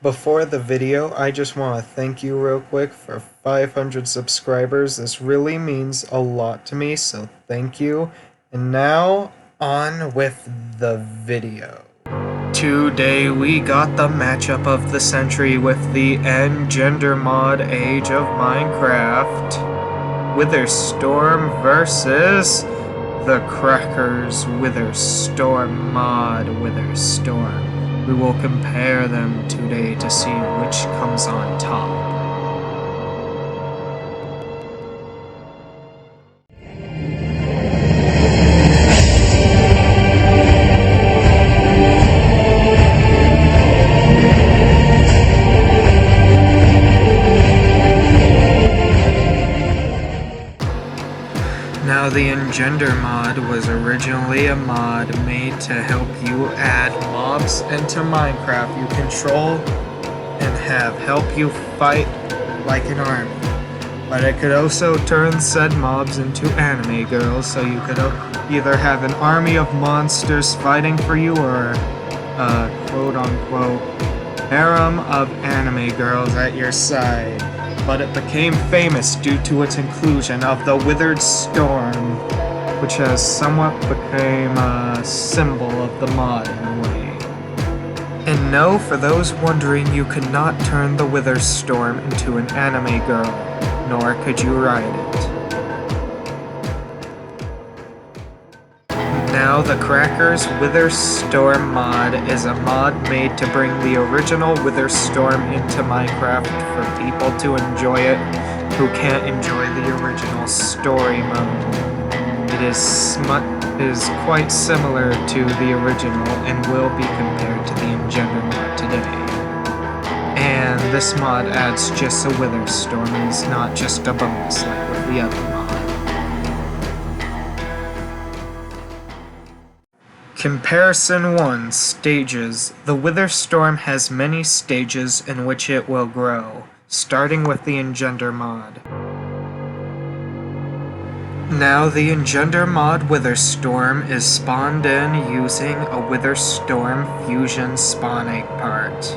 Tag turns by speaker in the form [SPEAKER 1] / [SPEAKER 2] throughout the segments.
[SPEAKER 1] Before the video, I just want to thank you real quick for 500 subscribers. This really means a lot to me, so thank you. And now, on with the video. Today we got the matchup of the century with the engender mod Age of Minecraft. Witherstorm versus the Crackers Witherstorm mod Witherstorm. We will compare them today to see which comes on top. Now, the engender mod was originally a mod made to help you add mobs into Minecraft you control and have help you fight like an army. But it could also turn said mobs into anime girls, so you could either have an army of monsters fighting for you or a quote-unquote harem of anime girls at your side. But it became famous due to its inclusion of the Withered Storm, which has somewhat become a symbol of the mod in a way. And no, for those wondering, you could not turn the Withered Storm into an anime girl, nor could you ride it. Now, the Crackers Witherstorm mod is a mod made to bring the original Witherstorm into Minecraft for people to enjoy it who can't enjoy the original story mode. It is quite similar to the original and will be compared to the engender mod today. And this mod adds just a Witherstorm and is not just a bonus like with the other mod. Comparison 1. Stages. The Witherstorm has many stages in which it will grow, starting with the engender mod. Now, the engender mod Witherstorm is spawned in using a Witherstorm fusion spawn egg part,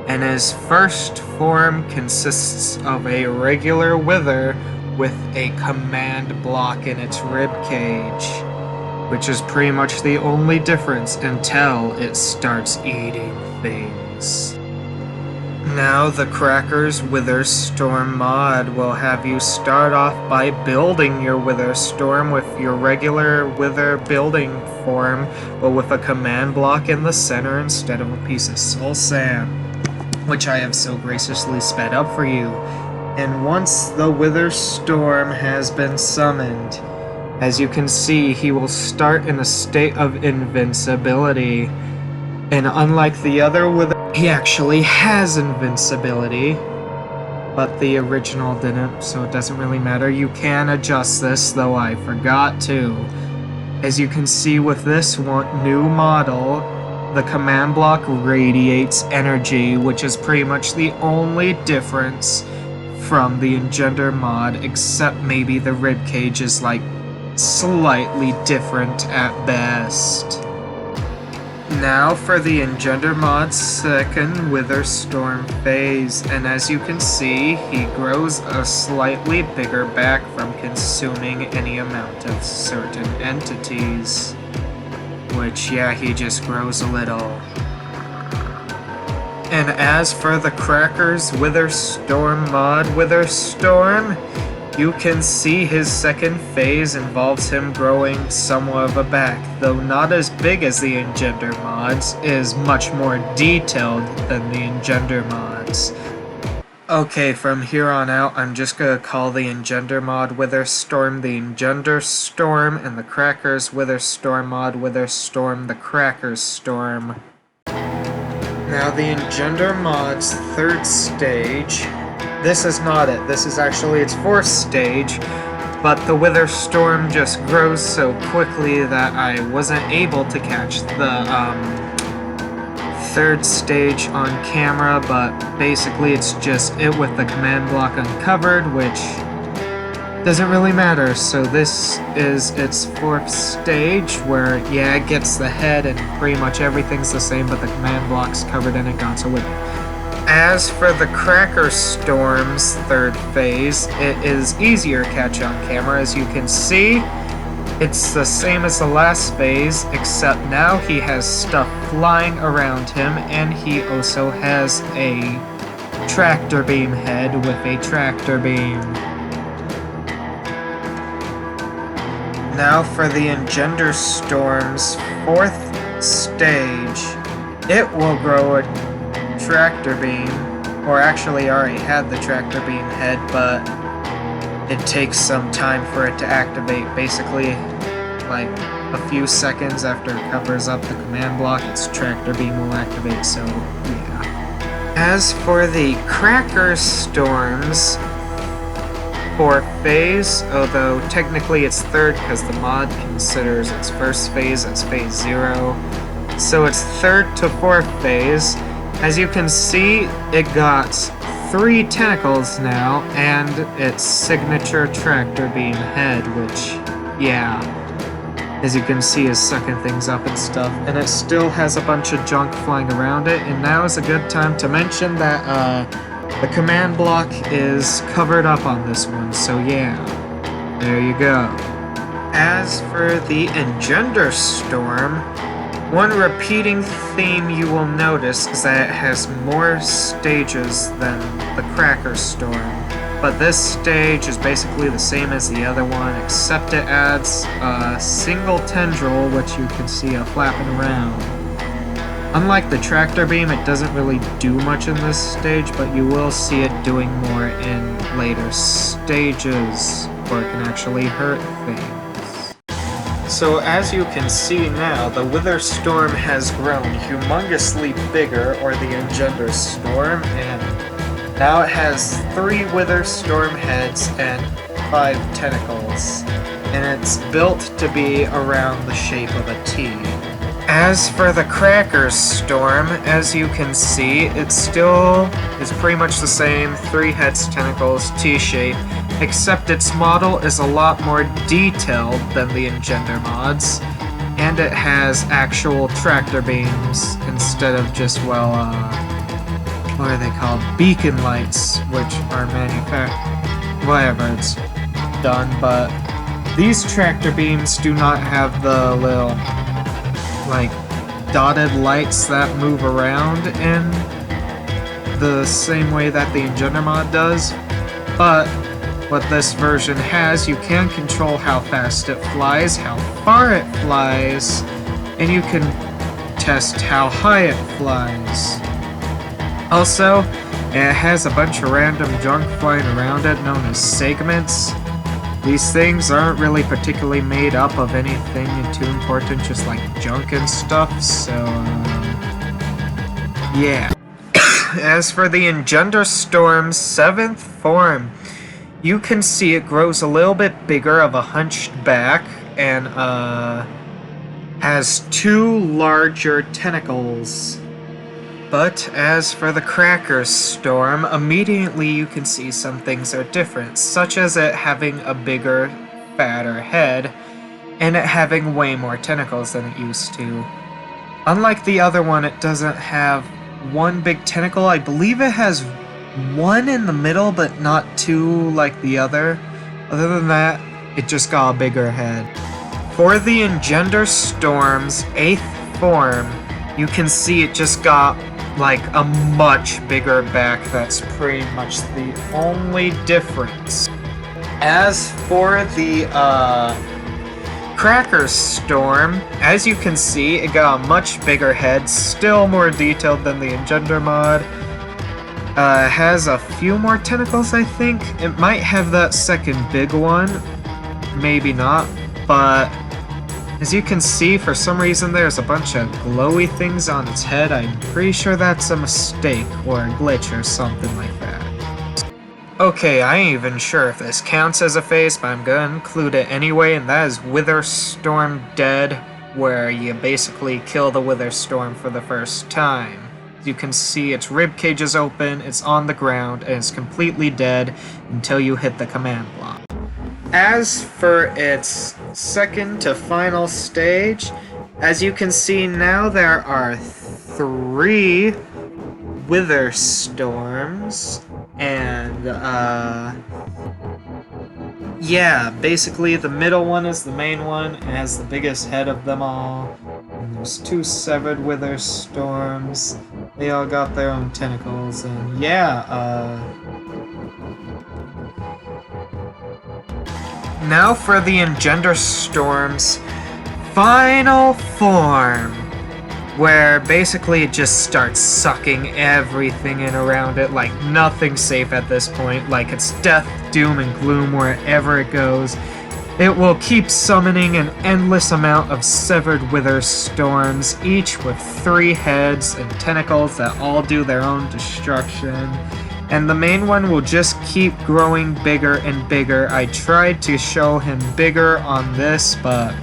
[SPEAKER 1] and his first form consists of a regular wither with a command block in its rib cage, which is pretty much the only difference until it starts eating things. Now, the Crackers Witherstorm mod will have you start off by building your Witherstorm with your regular wither building form, but with a command block in the center instead of a piece of soul sand, which I have so graciously sped up for you. And once the Witherstorm has been summoned, as you can see, he will start in a state of invincibility. And unlike the other Wither, he actually has invincibility. But the original didn't, so it doesn't really matter. You can adjust this, though I forgot to. As you can see with this new model, the command block radiates energy, which is pretty much the only difference from the engender mod, except maybe the ribcage is like slightly different at best. Now for the engender mod's second Witherstorm phase, and as you can see, he grows a slightly bigger back from consuming any amount of certain entities. Which, yeah, he just grows a little. And as for the Crackers Witherstorm mod Witherstorm, you can see his second phase involves him growing somewhat of a back, though not as big as the engender mods, is much more detailed than the engender mods. Okay, from here on out, I'm just gonna call the engender mod Witherstorm the Engender Storm, and the Crackers Witherstorm mod Witherstorm the Crackers Storm. Now, the engender mod's third stage. This is not it. This is actually its fourth stage, but the Witherstorm just grows so quickly that I wasn't able to catch the third stage on camera, but basically it's just it with the command block uncovered, which doesn't really matter. So this is its fourth stage, where yeah, it gets the head and pretty much everything's the same, but the command block's covered and it got so with it. As for the Cracker Storm's third phase, it is easier to catch on camera. As you can see, it's the same as the last phase, except now he has stuff flying around him, and he also has a tractor beam head with a tractor beam. Now for the Engender Storm's fourth stage, it will grow a tractor beam, or actually already had the tractor beam head, but it takes some time for it to activate. Basically, like a few seconds after it covers up the command block, its tractor beam will activate, so yeah. As for the Cracker Storm's fourth phase, although technically it's third because the mod considers its first phase as phase 0, so it's third to fourth phase. As you can see, it got 3 tentacles now, and its signature tractor beam head, which, yeah, as you can see, is sucking things up and stuff, and it still has a bunch of junk flying around it. And now is a good time to mention that the command block is covered up on this one, so yeah, there you go. As for the Engender Storm, one repeating theme you will notice is that it has more stages than the Cracker Storm, but this stage is basically the same as the other one, except it adds a single tendril, which you can see flapping around. Unlike the tractor beam, it doesn't really do much in this stage, but you will see it doing more in later stages, where it can actually hurt things. So as you can see now, the Wither Storm has grown humongously bigger, or the Engender Storm, and now it has 3 Wither Storm heads and 5 tentacles, and it's built to be around the shape of a T. As for the Cracker Storm, as you can see, it still is pretty much the same, 3 heads, tentacles, T-shape, except its model is a lot more detailed than the Engender mods, and it has actual tractor beams instead of just, well, what are they called? Beacon lights, which are manufactured. Whatever, it's done, but these tractor beams do not have the little, like, dotted lights that move around in the same way that the Engender mod does, but what this version has, you can control how fast it flies, how far it flies, and you can test how high it flies. Also, it has a bunch of random junk flying around it known as segments. These things aren't really particularly made up of anything too important, just like junk and stuff, so yeah. As for the Engender Storm's 7th form, you can see it grows a little bit bigger of a hunched back, and has 2 larger tentacles. But as for the Cracker Storm, immediately you can see some things are different, such as it having a bigger, fatter head, and it having way more tentacles than it used to. Unlike the other one, it doesn't have 1 big tentacle. I believe it has 1 in the middle, but not 2 like the other. Other than that, it just got a bigger head. For the Engender Storm's 8th form, you can see it just got like a much bigger back. That's pretty much the only difference. As for the Cracker Storm, as you can see, it got a much bigger head, still more detailed than the Engender mod. Has a few more tentacles, I think. It might have that second big one, maybe not, but as you can see, for some reason there's a bunch of glowy things on its head. I'm pretty sure that's a mistake or a glitch or something like that. Okay, I ain't even sure if this counts as a phase, but I'm gonna include it anyway, and that is Wither Storm Dead, where you basically kill the Wither Storm for the first time. As you can see, its ribcage is open, it's on the ground, and it's completely dead until you hit the command block. As for its second to final stage, as you can see now, there are 3 wither storms, and yeah, basically the middle one is the main one and has the biggest head of them all. And there's 2 severed wither storms. They all got their own tentacles, and yeah, now for the engender storm's final form, where basically it just starts sucking everything in around it, like nothing's safe at this point, like it's death, doom, and gloom wherever it goes. It will keep summoning an endless amount of severed wither storms, each with 3 heads and tentacles that all do their own destruction. And the main one will just keep growing bigger and bigger. I tried to show him bigger on this, but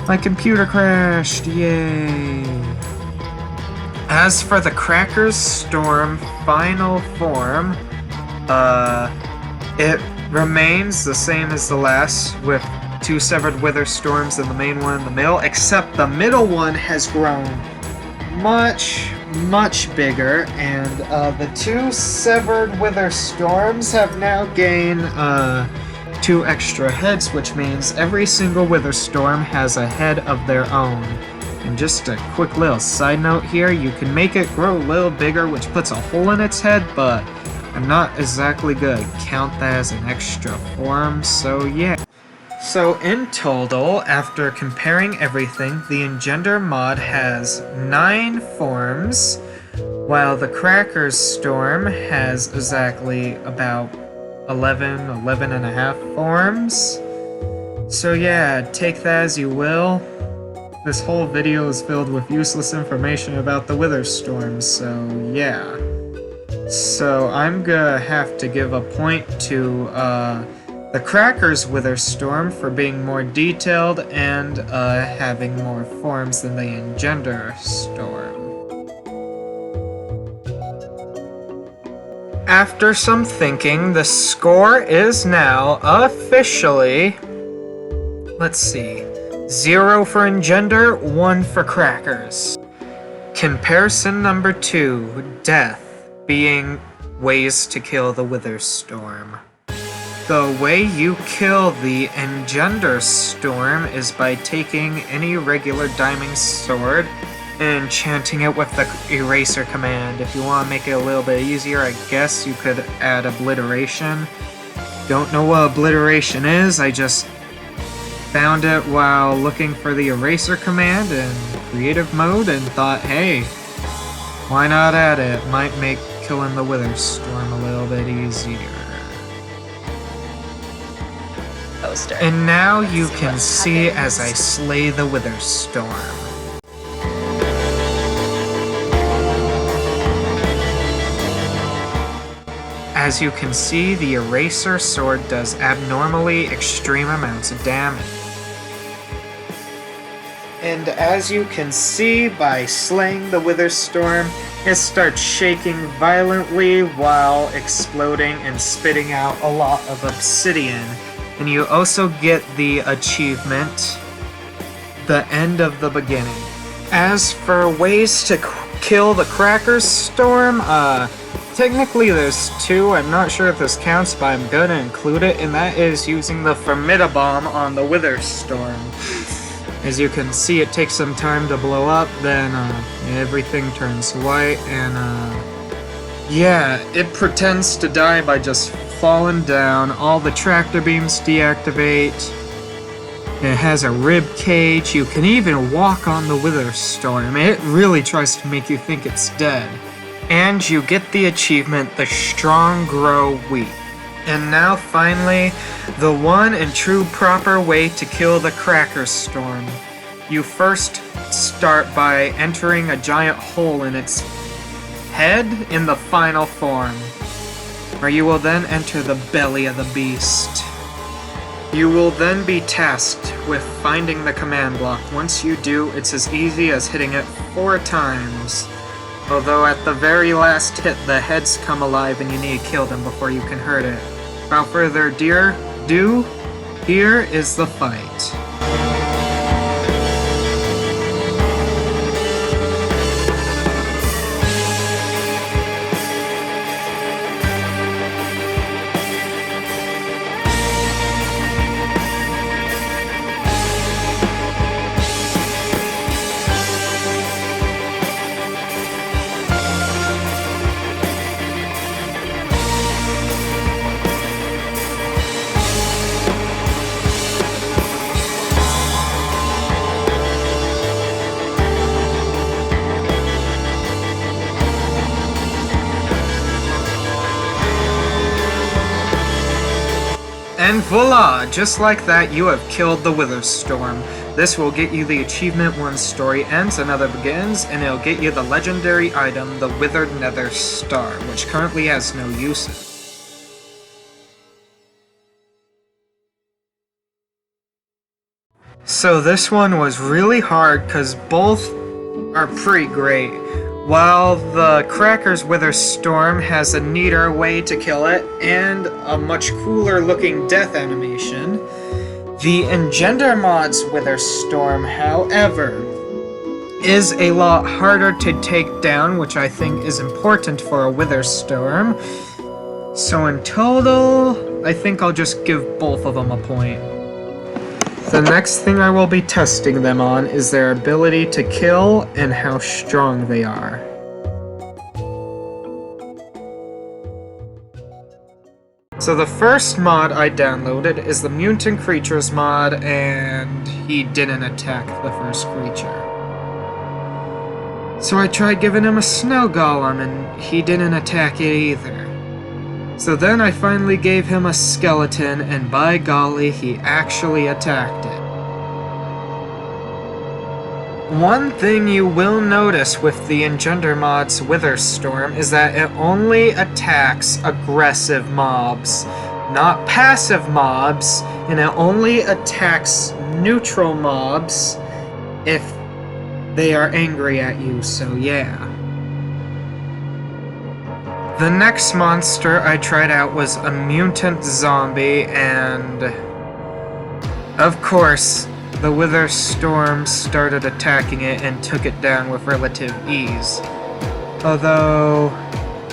[SPEAKER 1] my computer crashed, yay! As for the Crackers Storm final form, it remains the same as the last, with 2 severed wither storms and the main one in the middle, except the middle one has grown much bigger, and the 2 severed wither storms have now gained 2 extra heads, which means every single wither storm has a head of their own. And just a quick little side note here, you can make it grow a little bigger, which puts a hole in its head, but I'm not exactly gonna count that as an extra form, so yeah. So in total, after comparing everything, the engender mod has 9 forms, while the Crackers Storm has exactly about 11 and a half forms. So yeah, take that as you will. This whole video is filled with useless information about the wither storms, so yeah. So I'm gonna have to give a point to the Crackers Wither Storm for being more detailed and having more forms than the Engender Storm. After some thinking, the score is now officially, let's see, 0 for Engender, 1 for Crackers. Comparison number 2, Death, being ways to kill the Wither Storm. The way you kill the Engender Storm is by taking any regular diamond sword and enchanting it with the eraser command. If you want to make it a little bit easier, I guess you could add obliteration. Don't know what obliteration is, I just found it while looking for the eraser command in creative mode and thought, hey, why not add it? Might make killing the Wither Storm a little bit easier.
[SPEAKER 2] Poster.
[SPEAKER 1] And now you can see as I slay the Wither Storm. As you can see, the eraser sword does abnormally extreme amounts of damage. And as you can see, by slaying the Wither Storm, it starts shaking violently while exploding and spitting out a lot of obsidian. And you also get the achievement, The End of the Beginning. As for ways to kill the Crackers Storm, technically there's 2, I'm not sure if this counts, but I'm gonna include it, and that is using the Formidabomb on the Wither Storm. As you can see, it takes some time to blow up, then everything turns white, and yeah, it pretends to die by just falling down, all the tractor beams deactivate, it has a rib cage, you can even walk on the Wither Storm, it really tries to make you think it's dead. And you get the achievement, The Strong Grow Weak. And now finally, the one and true proper way to kill the Crackers Storm. You first start by entering a giant hole in its head in the final form, where you will then enter the belly of the beast. You will then be tasked with finding the command block. Once you do, it's as easy as hitting it 4 times. Although at the very last hit, the heads come alive and you need to kill them before you can hurt it. Without further ado, here is the fight. And voila! Just like that, you have killed the Wither Storm. This will get you the achievement One Story Ends, Another Begins, and it'll get you the legendary item, the Withered Nether Star, which currently has no uses. So this one was really hard because both are pretty great. While the Cracker's Wither Storm has a neater way to kill it and a much cooler looking death animation, the Engender mod's Wither Storm, however, is a lot harder to take down, which I think is important for a Wither Storm. So in total, I think I'll just give both of them a point. The next thing I will be testing them on is their ability to kill and how strong they are. So the first mod I downloaded is the Mutant Creatures mod, and he didn't attack the first creature. So I tried giving him a snow golem, and he didn't attack it either. So then I finally gave him a skeleton, and by golly, he actually attacked it. One thing you will notice with the Engender mod's Wither Storm is that it only attacks aggressive mobs, not passive mobs, and it only attacks neutral mobs if they are angry at you, so yeah. The next monster I tried out was a Mutant Zombie, and of course, the Wither Storm started attacking it and took it down with relative ease. Although,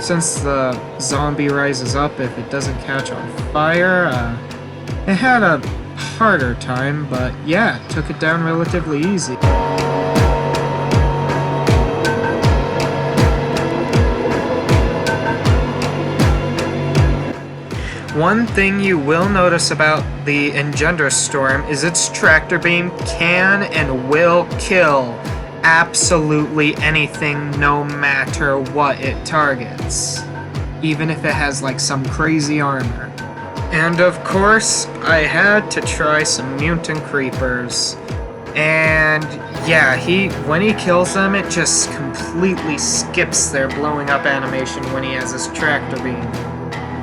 [SPEAKER 1] since the zombie rises up if it doesn't catch on fire, it had a harder time, but yeah, it took it down relatively easy. One thing you will notice about the Engender Storm is its tractor beam can and will kill absolutely anything no matter what it targets, even if it has like some crazy armor. And of course, I had to try some Mutant Creepers. And yeah, when he kills them, it just completely skips their blowing up animation when he has his tractor beam.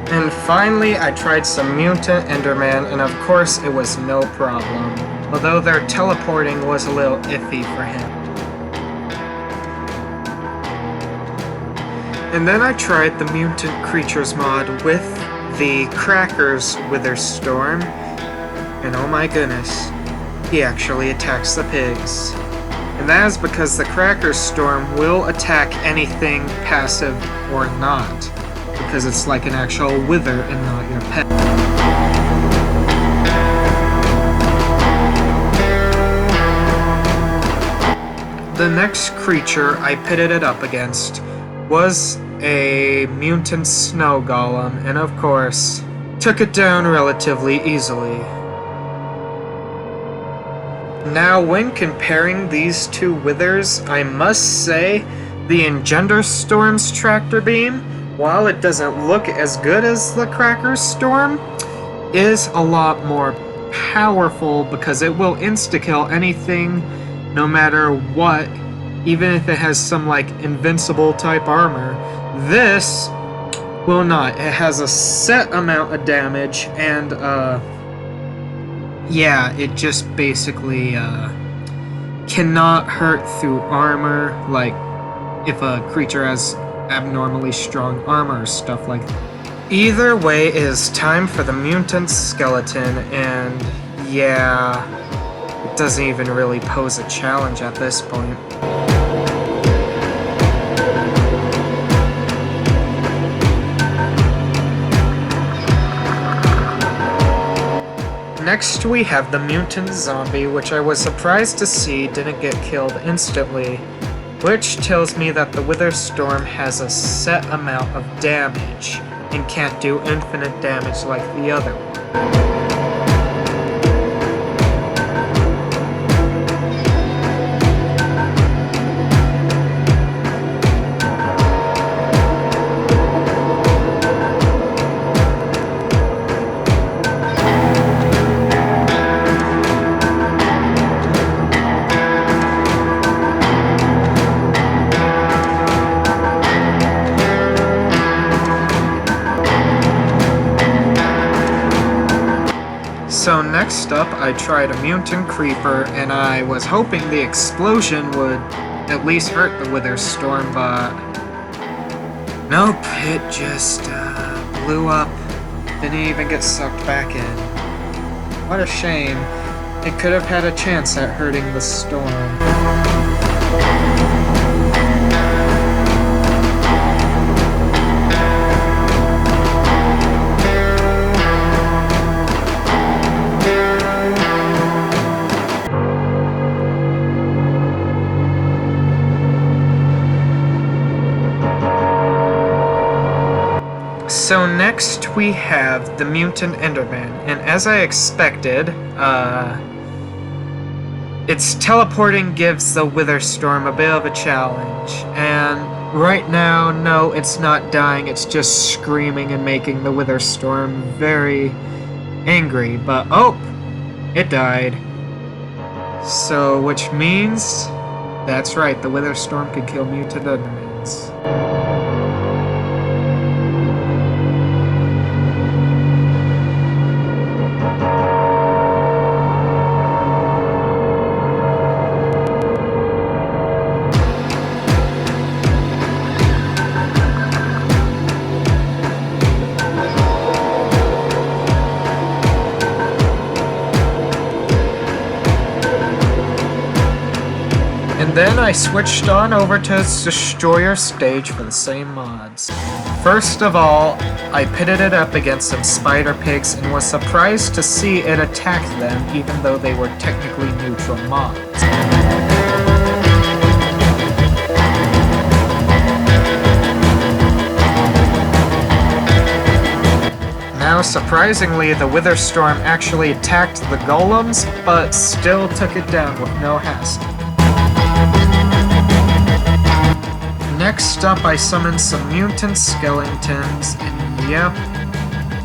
[SPEAKER 1] And finally, I tried some Mutant Enderman, and of course it was no problem, although their teleporting was a little iffy for him. And then I tried the Mutant Creatures mod with the Cracker's Wither Storm, and oh my goodness, he actually attacks the pigs. And that is because the Cracker's Storm will attack anything passive or not, because it's like an actual wither and not your pet. The next creature I pitted it up against was a mutant snow golem, and of course, took it down relatively easily. Now, when comparing these two withers, I must say the Engender Storm's tractor beam, while it doesn't look as good as the Cracker's Storm, is a lot more powerful because it will insta-kill anything no matter what, even if it has some like invincible type armor. This will not. It has a set amount of damage, and yeah, it just basically cannot hurt through armor, like if a creature has abnormally strong armor or stuff like that. Either way, it is time for the Mutant Skeleton, and yeah, it doesn't even really pose a challenge at this point. Next we have the Mutant Zombie, which I was surprised to see didn't get killed instantly, which tells me that the Wither Storm has a set amount of damage and can't do infinite damage like the other one. Next up, I tried a Mutant Creeper, and I was hoping the explosion would at least hurt the Wither Storm, but nope, it just blew up. Didn't even get sucked back in. What a shame. It could have had a chance at hurting the storm. So next we have the Mutant Enderman, and as I expected, its teleporting gives the Wither Storm a bit of a challenge, and right now, no, it's not dying, it's just screaming and making the Wither Storm very angry, but oh, it died. So, which means, that's right, the Wither Storm can kill Mutant Endermans. And then I switched on over to its Destroyer stage for the same mods. First of all, I pitted it up against some spider pigs and was surprised to see it attack them even though they were technically neutral mods. Now, surprisingly, the Wither Storm actually attacked the Golems, but still took it down with no hassle. Next up, I summoned some Mutant Skeletons, and yep,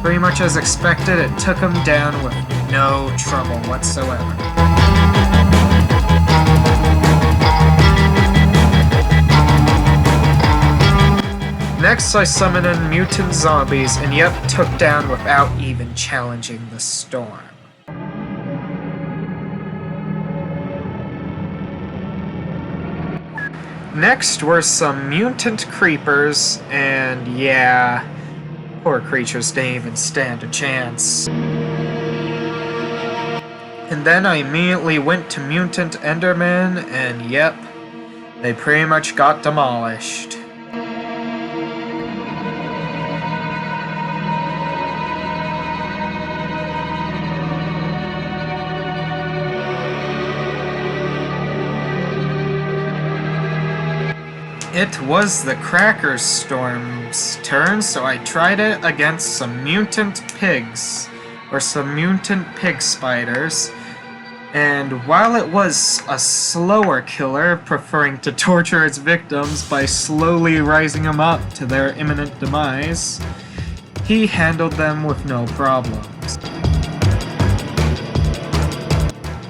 [SPEAKER 1] pretty much as expected, it took them down with no trouble whatsoever. Next, I summoned in Mutant Zombies, and yep, took down without even challenging the storm. Next were some Mutant Creepers, and yeah, poor creatures didn't even stand a chance. And then I immediately went to Mutant Enderman, and yep, they pretty much got demolished. It was the Cracker Storm's turn, so I tried it against some mutant pigs, or some mutant pig spiders, and while it was a slower killer, preferring to torture its victims by slowly rising them up to their imminent demise, he handled them with no problems.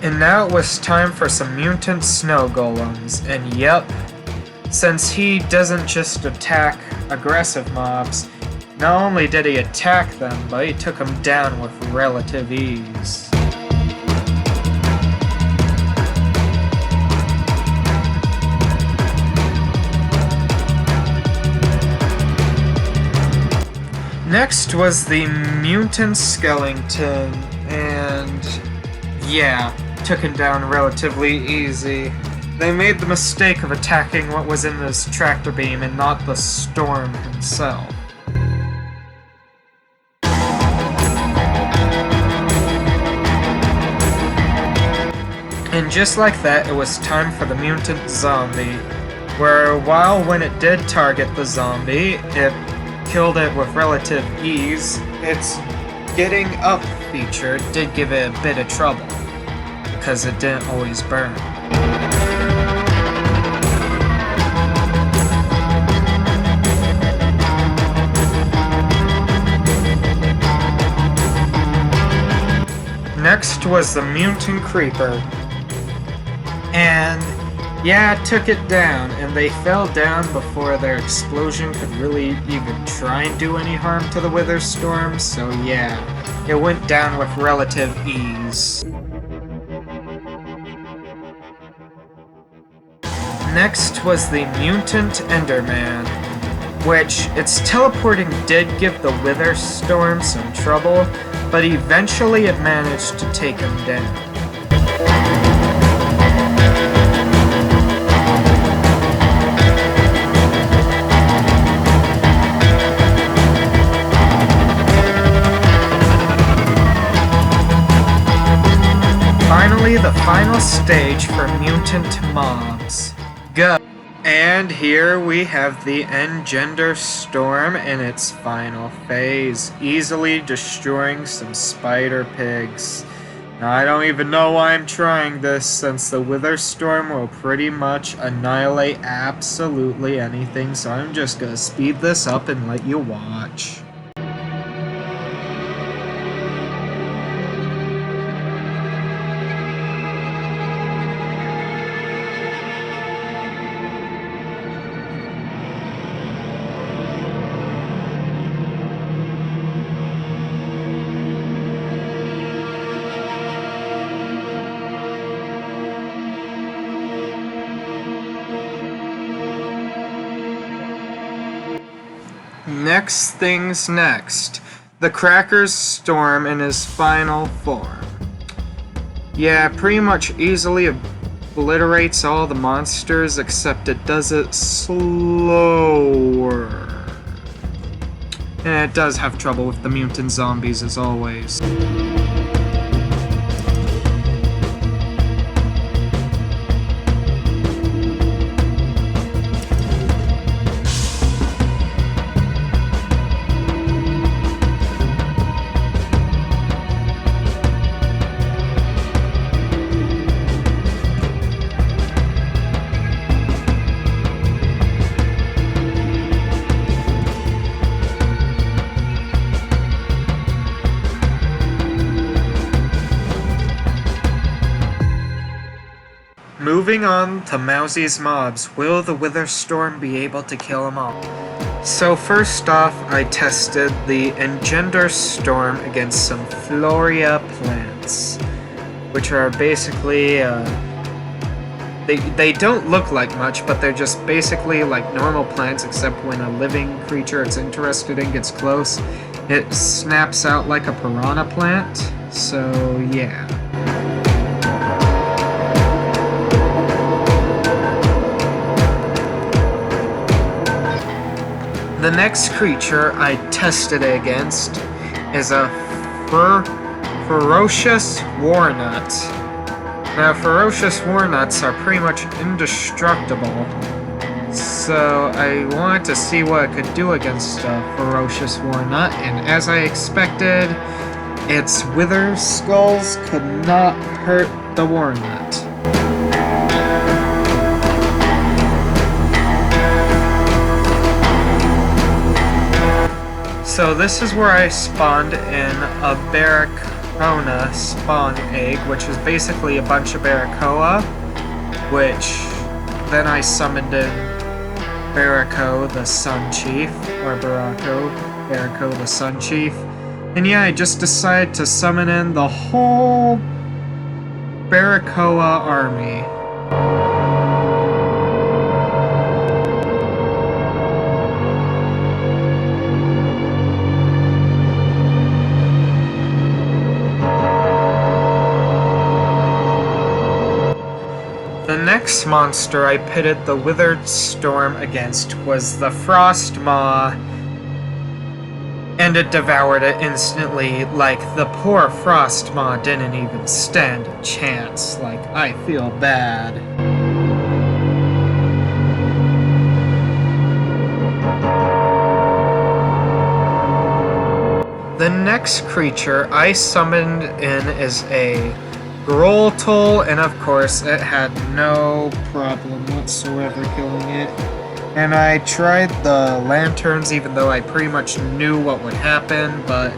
[SPEAKER 1] And now it was time for some mutant snow golems, and yep, since he doesn't just attack aggressive mobs, not only did he attack them, but he took them down with relative ease. Next was the Mutant Skeleton, and yeah, took him down relatively easy. They made the mistake of attacking what was in this tractor beam and not the storm himself. And just like that, it was time for the Mutant Zombie, where while when it did target the zombie, it killed it with relative ease, its getting up feature did give it a bit of trouble, because it didn't always burn. Next was the Mutant Creeper, and Yeah, it took it down, and they fell down before their explosion could really even try and do any harm to the Wither Storm, so yeah, it went down with relative ease. Next was the Mutant Enderman, which its teleporting did give the Wither Storm some trouble, but eventually it managed to take him down. Finally, the final stage for mutant mobs. Go! And here we have the Engender Storm in its final phase, easily destroying some spider pigs. Now, I don't even know why I'm trying this, since the Wither Storm will pretty much annihilate absolutely anything, so I'm just gonna speed this up and let you watch. Next things next, the Crackers Storm in his final form. Yeah, pretty much easily obliterates all the monsters, except it does it slower. And it does have trouble with the Mutant Zombies as always. Moving on to Mousie's mobs, will the Wither Storm be able to kill them all? So first off, I tested the Engender Storm against some Floria plants, which are basically, they don't look like much, but they're just basically like normal plants, except when a living creature it's interested in gets close, it snaps out like a piranha plant, so yeah. The next creature I tested against is a Ferocious Warnut. Now, Ferocious Warnuts are pretty much indestructible, so I wanted to see what it could do against a Ferocious Warnut, and as I expected, its Wither Skulls could not hurt the Warnut. So this is where I spawned in a Barracuda spawn egg, which is basically a bunch of Barracuda, which then I summoned in Barraco the Sun Chief, or Barraco the Sun Chief. And yeah, I just decided to summon in the whole Barracuda army. The next monster I pitted the Withered Storm against was the Frost Maw, and it devoured it instantly. Like, the poor Frost Maw didn't even stand a chance. Like, I feel bad. The next creature I summoned in is a Groltol, and of course it had no problem whatsoever killing it. And I tried the lanterns even though I pretty much knew what would happen, but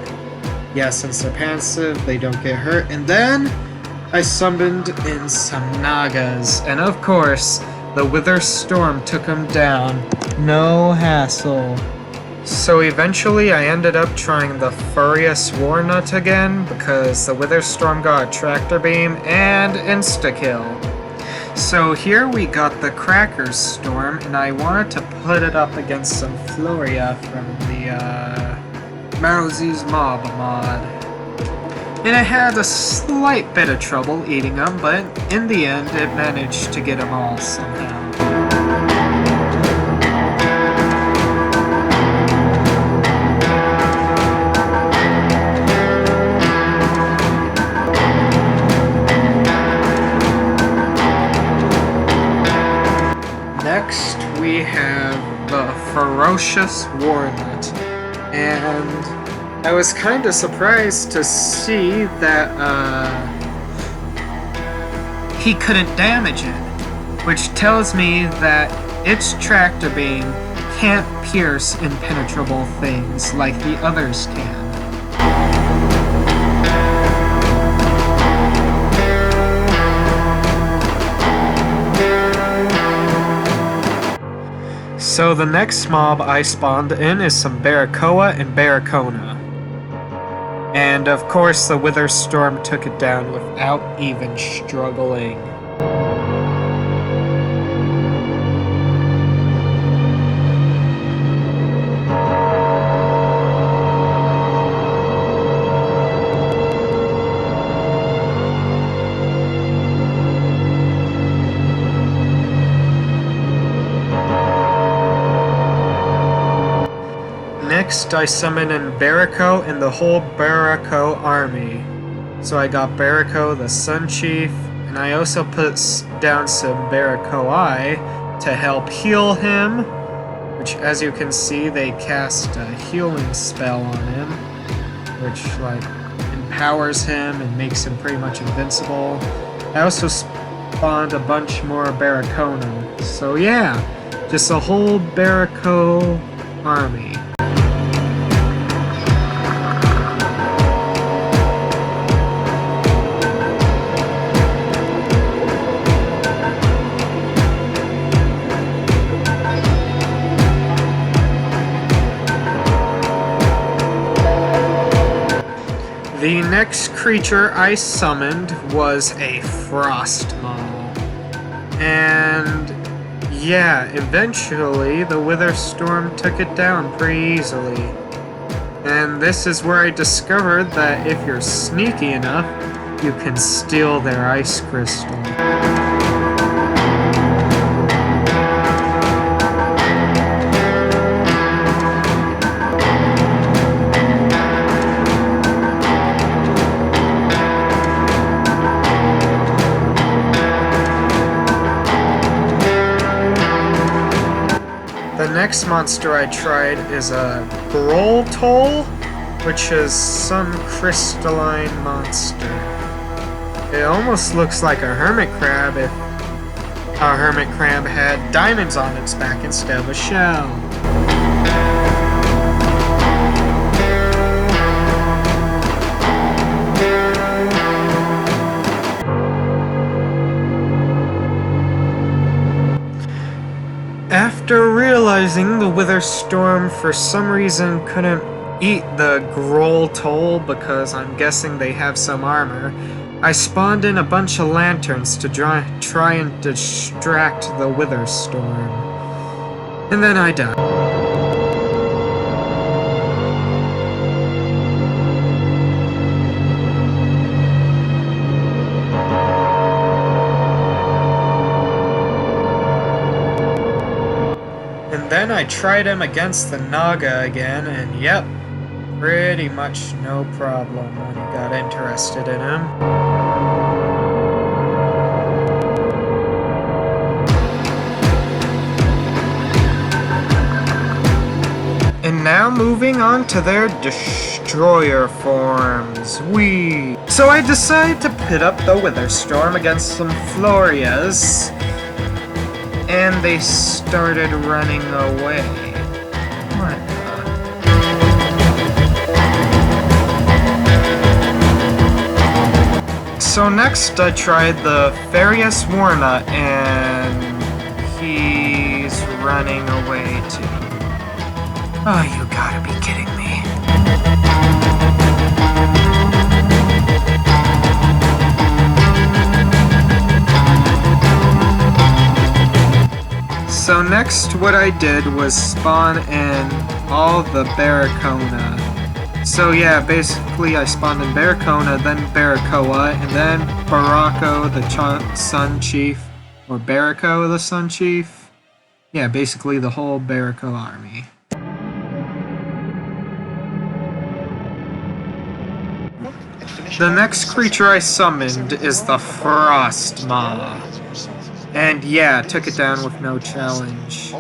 [SPEAKER 1] yeah, since they're passive, they don't get hurt. And then I summoned in some Nagas, and of course, the Wither Storm took them down. No hassle. So eventually I ended up trying the Ferocious Warhead again, because the Wither Storm got a Tractor Beam and insta-kill. So here we got the Cracker Storm, and I wanted to put it up against some Floria from the Marmix Mob mod. And it had a slight bit of trouble eating them, but in the end it managed to get them all somehow. Next we have the Ferocious Warhead, and I was kind of surprised to see that he couldn't damage it, which tells me that its Tractor Beam can't pierce impenetrable things like the others can. So the next mob I spawned in is some Barracoa and Barracona. And of course the Wither Storm took it down without even struggling. Next, I summon in Barraco and the whole Barraco army. So I got Barraco, the Sun Chief, and I also put down some Barracoi to help heal him, which as you can see, they cast a healing spell on him, which like empowers him and makes him pretty much invincible. I also spawned a bunch more Barracona. So yeah, just a whole Barraco army. The next creature I summoned was a Frost Maul. And yeah, eventually the Wither Storm took it down pretty easily. And this is where I discovered that if you're sneaky enough, you can steal their ice crystal. The next monster I tried is a Groltoll, which is some crystalline monster. It almost looks like a hermit crab if a hermit crab had diamonds on its back instead of a shell. After realizing the Wither Storm for some reason couldn't eat the Groltoll because I'm guessing they have some armor, I spawned in a bunch of lanterns to try and distract the Wither Storm. And then I died. Then I tried him against the Naga again, and yep, pretty much no problem when he got interested in him. And now moving on to their destroyer forms. So I decided to pit up the Wither Storm against some Florias. And they started running away. What the? So So next I tried the Ferocious Warhead, and he's running away too. Oh, you gotta be kidding me. So next what I did was spawn in all the Barracona. So yeah, basically I spawned in Barracona, then Barracoa, and then Barako the Sun Chief, or Barako the Sun Chief. Yeah, basically the whole Barako army. The next creature I summoned is the Frost Mod. And yeah, took it down with no challenge.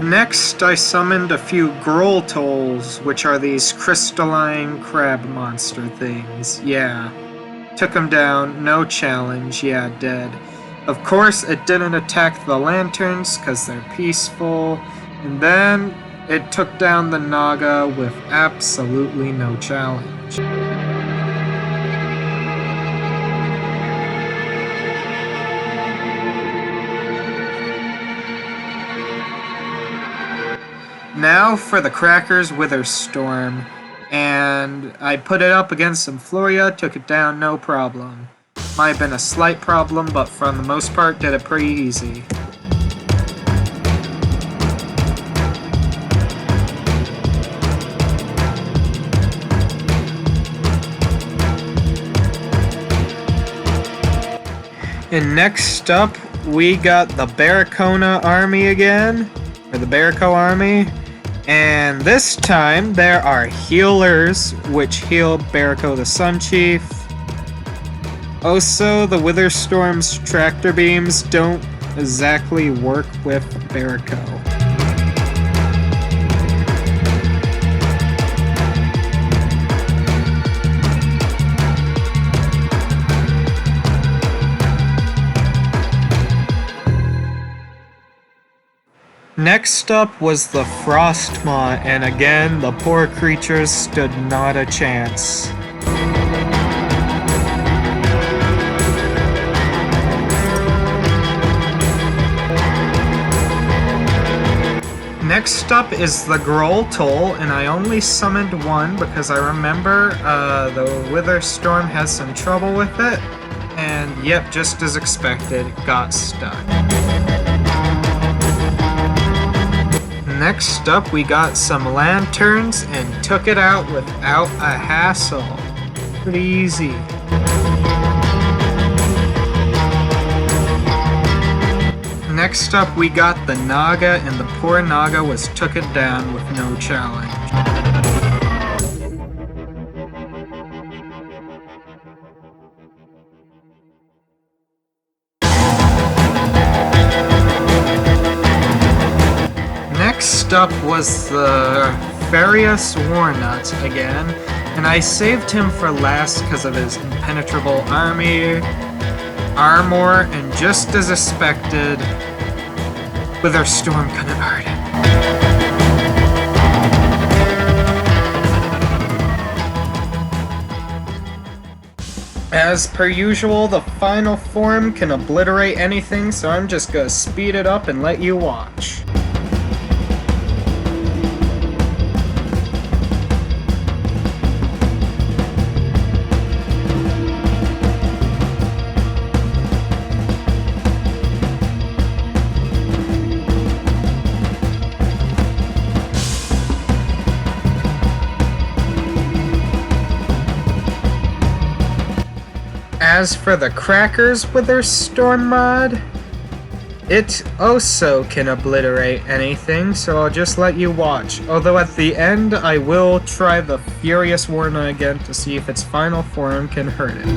[SPEAKER 1] Next, I summoned a few Groltols, which are these crystalline crab monster things. Yeah. Took them down, no challenge, yeah, dead. Of course, it didn't attack the lanterns, because they're peaceful. And then, it took down the Naga with absolutely no challenge. Now for the Crackers Wither Storm, and I put it up against some Floria, took it down no problem. Might have been a slight problem, but for the most part did it pretty easy. And next up, we got the Barracona army again, or the Barraco army. And this time, there are healers, which heal Barraco the Sun Chief. Also, the Witherstorm's tractor beams don't exactly work with Barraco. Next up was the Frost Mod, and again, the poor creatures stood not a chance. Next up is the Groltol, and I only summoned one because I remember the Witherstorm has some trouble with it, and yep, just as expected, got stuck. Next up, we got some lanterns and took it out without a hassle. Pretty easy. Next up, we got the Naga, and the poor Naga took it down with no challenge. Next up was the Ferocious Warhead again, and I saved him for last because of his impenetrable armor, and just as expected, Witherstorm couldn't hurt him. As per usual, the final form can obliterate anything, so I'm just gonna speed it up and let you watch. As for the Crackers Witherstorm mod, it also can obliterate anything, so I'll just let you watch. Although at the end, I will try the Ferocious Warhead again to see if its final form can hurt it.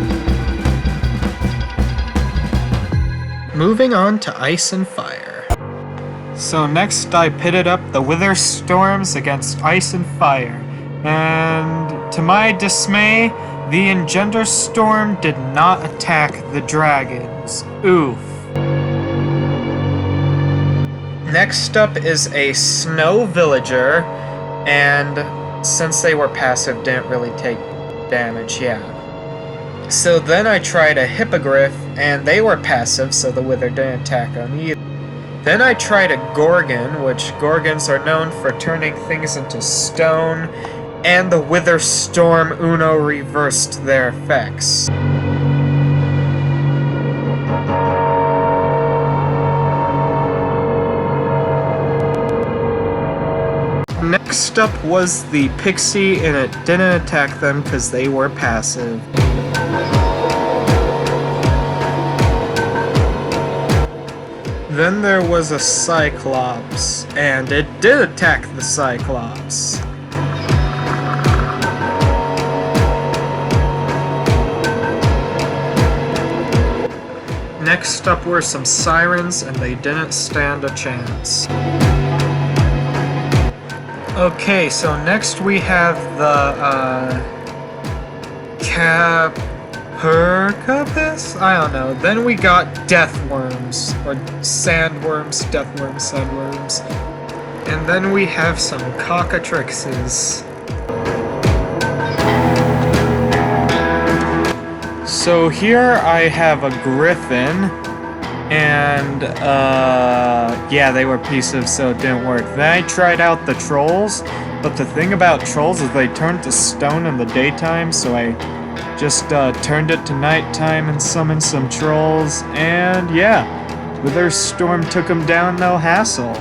[SPEAKER 1] Moving on to Ice and Fire. So next I pitted up the Witherstorms against Ice and Fire, and to my dismay, the Engender Storm did not attack the dragons. Oof. Next up is a Snow Villager, and since they were passive, didn't really take damage, yeah. So then I tried a Hippogriff, and they were passive, so the Wither didn't attack them either. Then I tried a Gorgon, which Gorgons are known for turning things into stone, and the Wither Storm Uno reversed their effects. Next up was the Pixie, and it didn't attack them because they were passive. Then there was a Cyclops, and it did attack the Cyclops. Next up were some Sirens, and they didn't stand a chance. Okay, so next we have the, Capercapus? I don't know. Then we got Deathworms, or Sandworms, Deathworms, Sandworms. And then we have some Cockatrixes. So here I have a Griffin, and, yeah, they were pieces, so it didn't work. Then I tried out the Trolls, but the thing about Trolls is they turn to stone in the daytime, so I just turned it to nighttime and summoned some Trolls, and yeah, Wither Storm took them down no hassle.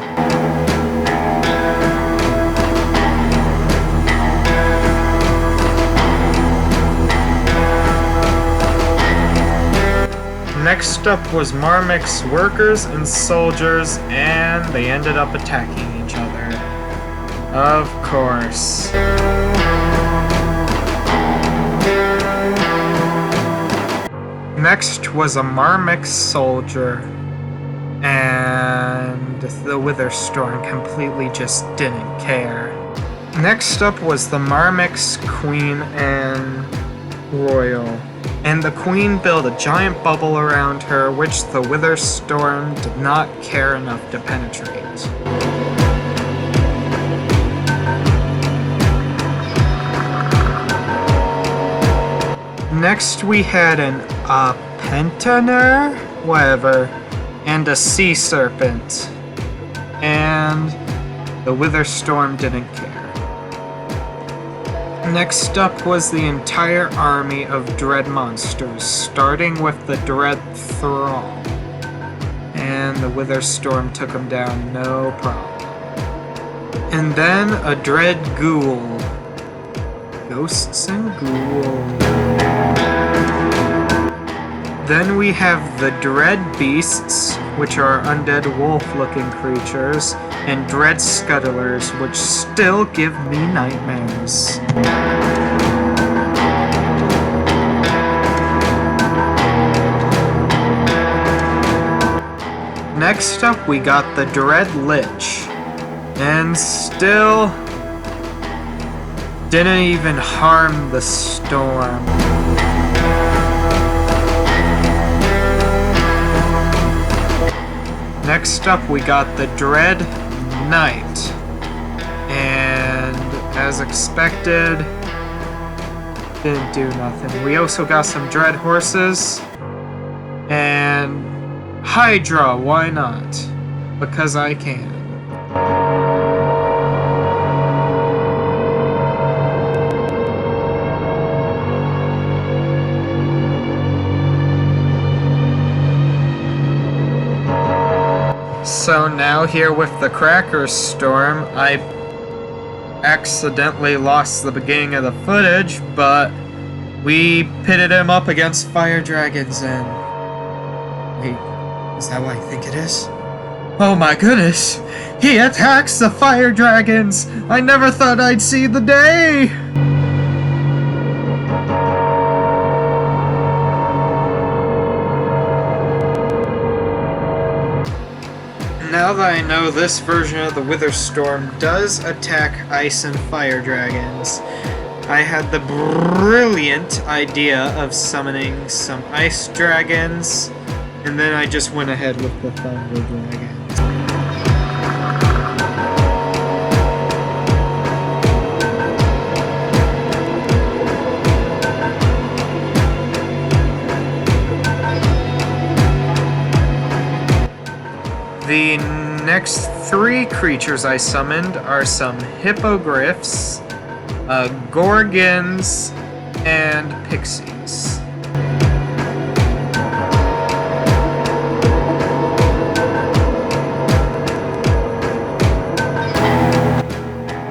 [SPEAKER 1] Next up was Marmix workers and soldiers, and they ended up attacking each other. Of course. Next was a Marmix soldier, and the Wither Storm completely just didn't care. Next up was the Marmix Queen and Royal, and the Queen built a giant bubble around her, which the Wither Storm did not care enough to penetrate. Next we had an Pentiner? Whatever. And a Sea Serpent. And the Wither Storm didn't care. Next up was the entire army of Dread Monsters, starting with the Dread Thrall. And the Wither Storm took them down no problem. And then a Dread Ghoul. Ghosts and Ghouls. Then we have the Dread Beasts, which are undead wolf-looking creatures, and Dread Scuttlers, which still give me nightmares. Next up, we got the Dread Lich, and still didn't even harm the storm. Next up, we got the Dread Knight, and as expected, didn't do nothing. We also got some Dread Horses, and Hydra, why not? Because I can. So now here with the Cracker Storm, I accidentally lost the beginning of the footage, but we pitted him up against fire dragons and... Wait, is that what I think it is? Oh my goodness! He attacks the fire dragons! I never thought I'd see the day! Now that I know this version of the Wither Storm does attack ice and fire dragons, I had the brilliant idea of summoning some ice dragons, and then I just went ahead with the thunder dragons. The next 3 creatures I summoned are some hippogriffs, gorgons, and pixies.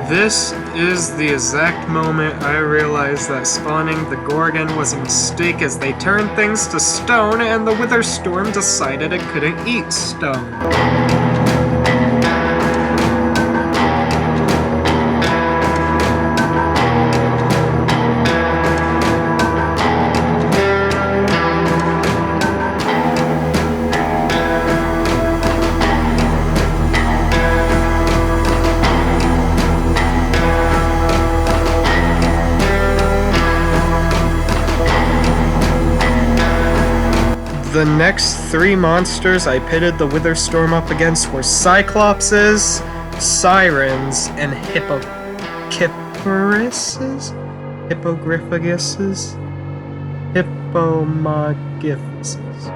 [SPEAKER 1] This is the exact moment I realized that spawning the Gorgon was a mistake, as they turned things to stone and the Wither Storm decided it couldn't eat stone. The next 3 monsters I pitted the Wither Storm up against were Cyclopses, Sirens, and Hippogriffiguses? Hippomagnificences.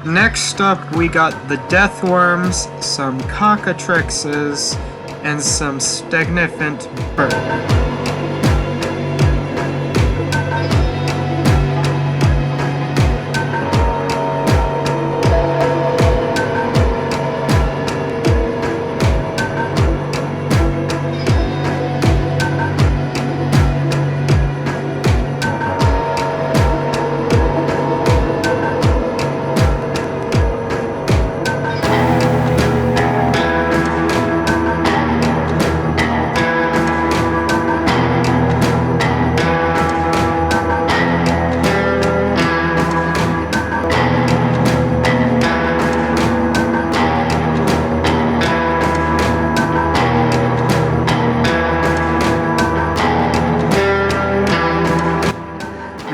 [SPEAKER 1] Next up, we got the Deathworms, some Cockatrixes, and some Stagnant Bird.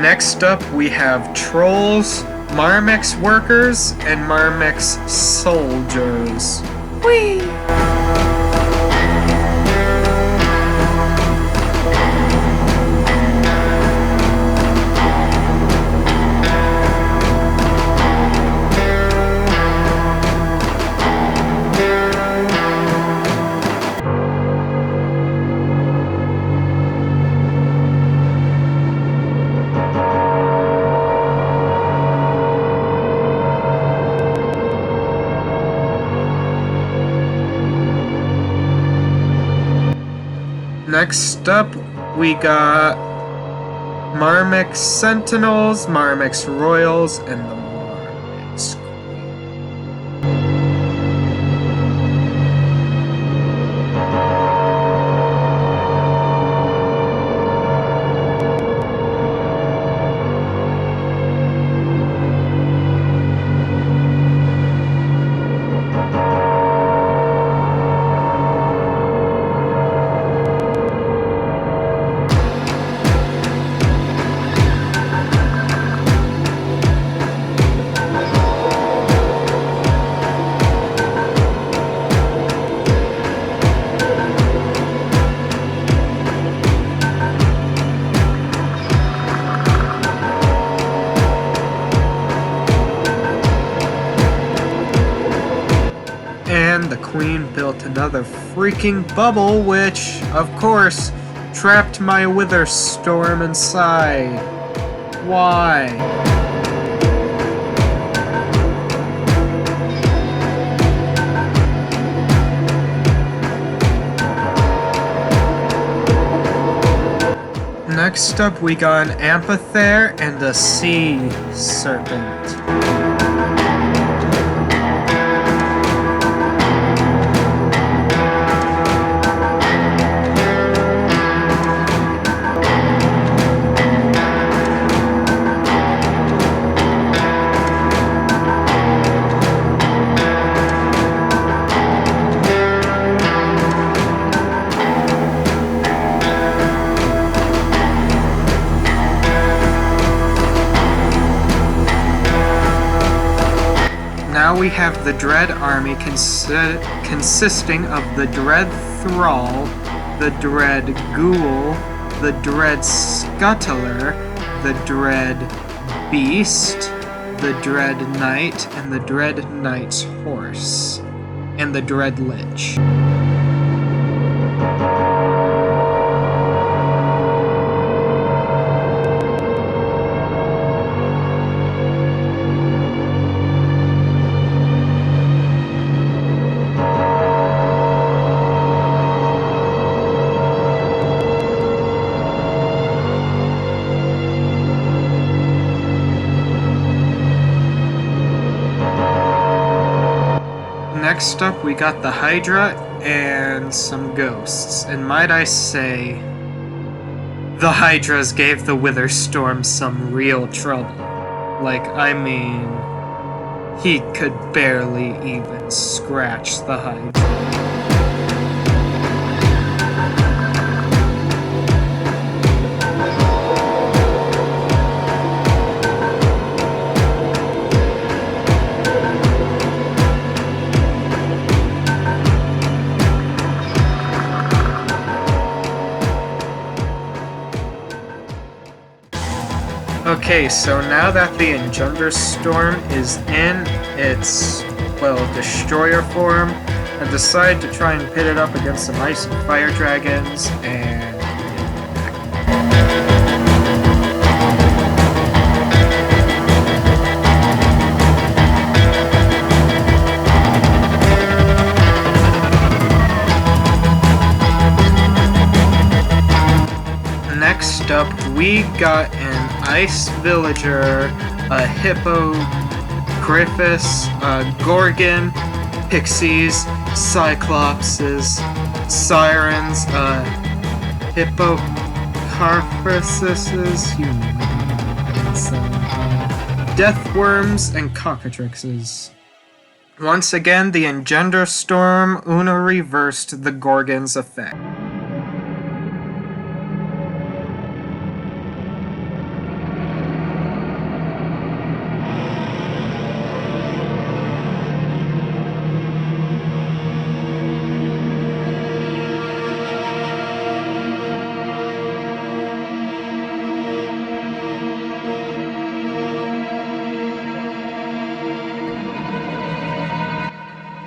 [SPEAKER 1] Next up, we have Trolls, Marmix Workers, and Marmix Soldiers. Whee! Next up, we got Marmix Sentinels, Marmix Royals, and the Marmix Queen. The Queen built another freaking bubble, which, of course, trapped my Wither Storm inside. Why? Next up, we got an Amphithere and a Sea Serpent. Now we have the Dread Army consisting of the Dread Thrall, the Dread Ghoul, the Dread Scuttler, the Dread Beast, the Dread Knight, and the Dread Knight's Horse, and the Dread Lich. Next up, we got the Hydra and some ghosts. And might I say, the Hydras gave the Witherstorm some real trouble. Like, I mean, he could barely even scratch the Hydra. Okay, so now that the Engender Storm is in its, well, destroyer form, I decide to try and pit it up against some ice and fire dragons, and... Next up, we got an Ice Villager, a Hippogriffus, a Gorgon, Pixies, Cyclopses, Sirens, Hippocarpuses, Deathworms, and Cockatrixes. Once again, the Engender Storm Una reversed the Gorgon's effect.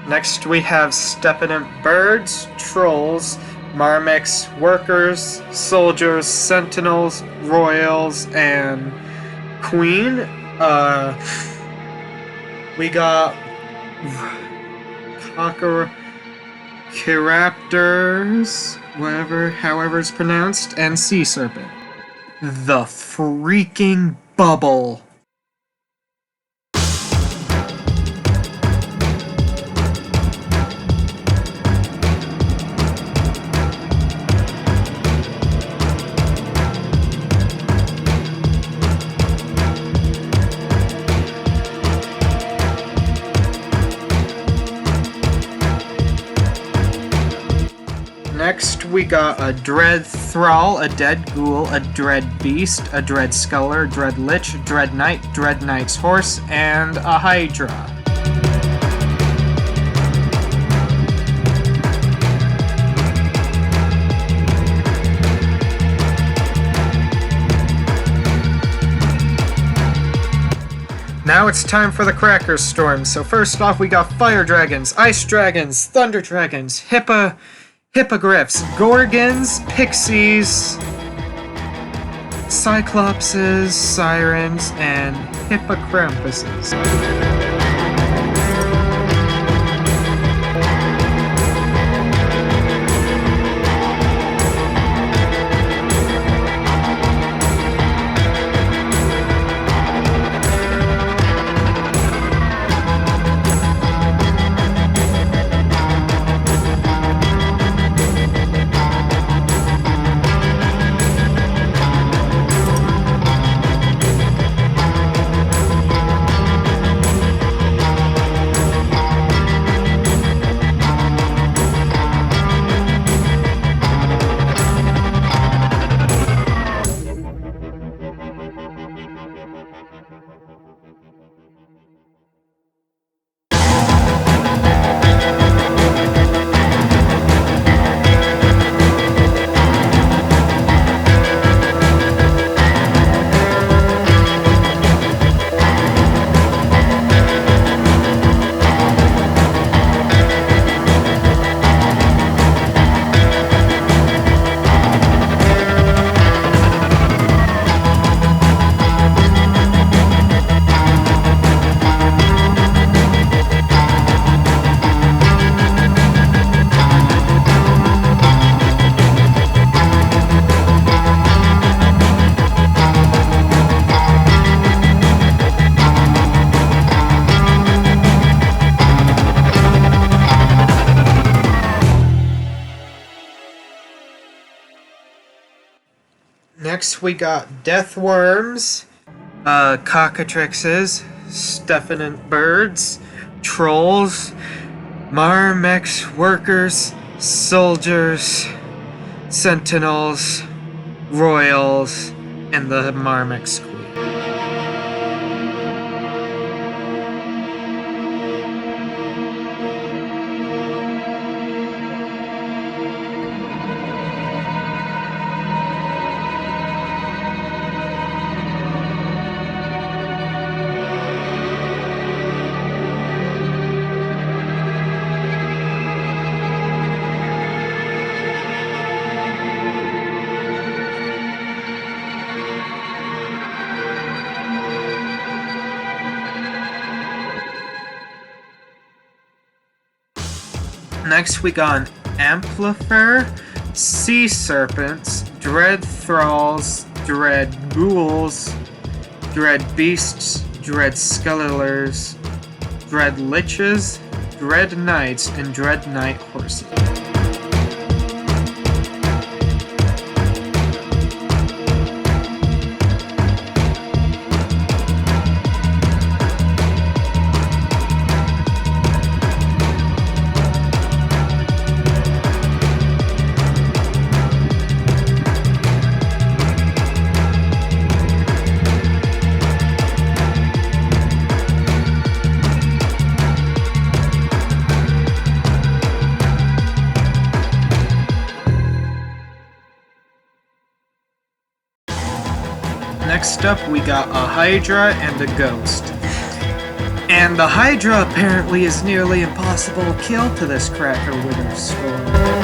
[SPEAKER 1] Next we have Steppenant Birds, Trolls, Marmix Workers, Soldiers, Sentinels, Royals, and Queen. We got Cockeraptors, however it's pronounced, and Sea Serpent. The freaking bubble. Next, we got a Dread Thrall, a Dead Ghoul, a Dread Beast, a Dread Sculler, Dread Lich, Dread Knight, Dread Knight's Horse, and a Hydra. Now it's time for the Cracker Storm. So first off, we got Fire Dragons, Ice Dragons, Thunder Dragons, Hippogriffs, Gorgons, Pixies, Cyclopses, Sirens, and Hippocrampuses. Next we got death worms, cockatrixes, stefanant birds, trolls, Marmix workers, soldiers, sentinels, royals, and the Marmix Queen. Next we got Amplifer, Sea Serpents, Dread Thralls, Dread Ghouls, Dread Beasts, Dread Skeletors, Dread Liches, Dread Knights, and Dread Knight Horses. Next up, we got a Hydra and a Ghost. And the Hydra apparently is nearly impossible to kill to this Cracker Wither Storm.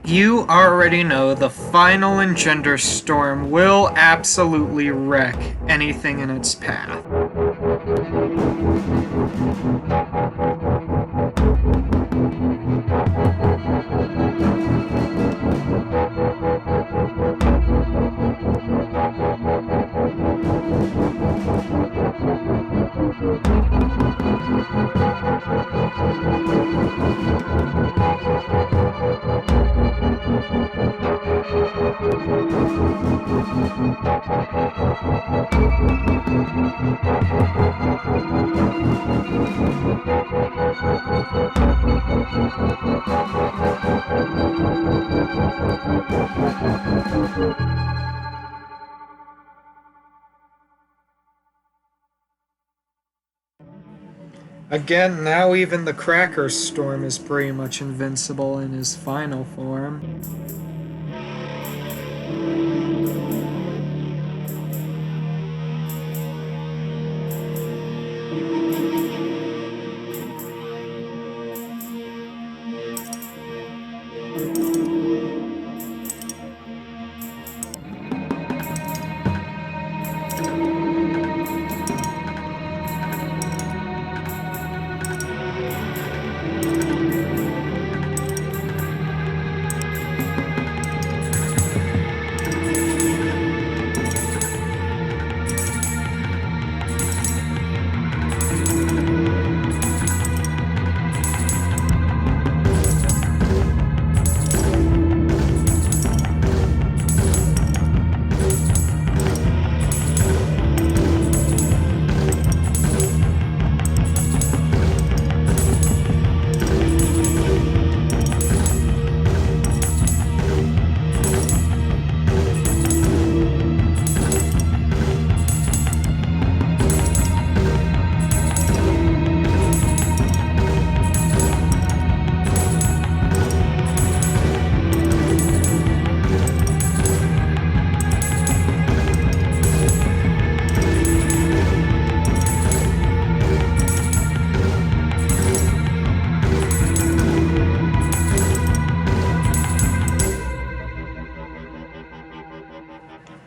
[SPEAKER 1] You already know the final engender storm will absolutely wreck anything in its path. Again, now even the Cracker Storm is pretty much invincible in his final form.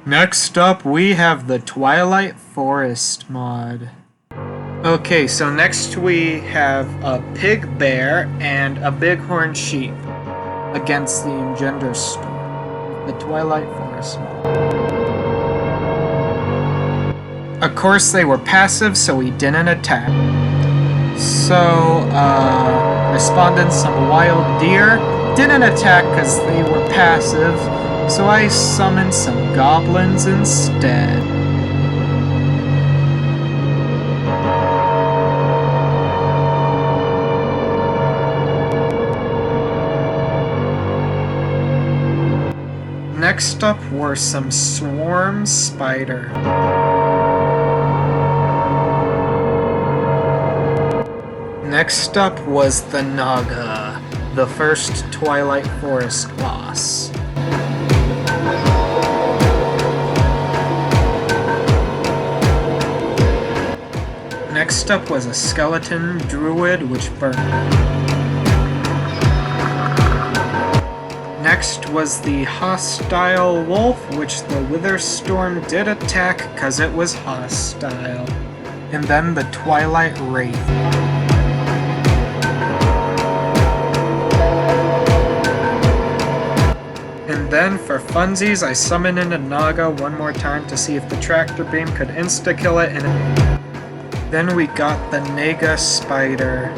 [SPEAKER 1] Next up, we have the Twilight Forest Mod. Okay, so next we have a pig bear and a bighorn sheep against the engender storm, the Twilight Forest Mod. Of course, they were passive, so we didn't attack. So, responded some wild deer, didn't attack because they were passive, so I summoned some goblins instead. Next up were some swarm spider. Next up was the Naga, the first Twilight Forest boss. Next up was a skeleton druid which burned. Next was the hostile wolf, which the wither storm did attack because it was hostile. And then the Twilight Wraith. And then for funsies, I summoned in a Naga one more time to see if the tractor beam could insta-kill it, and then we got the Naga spider.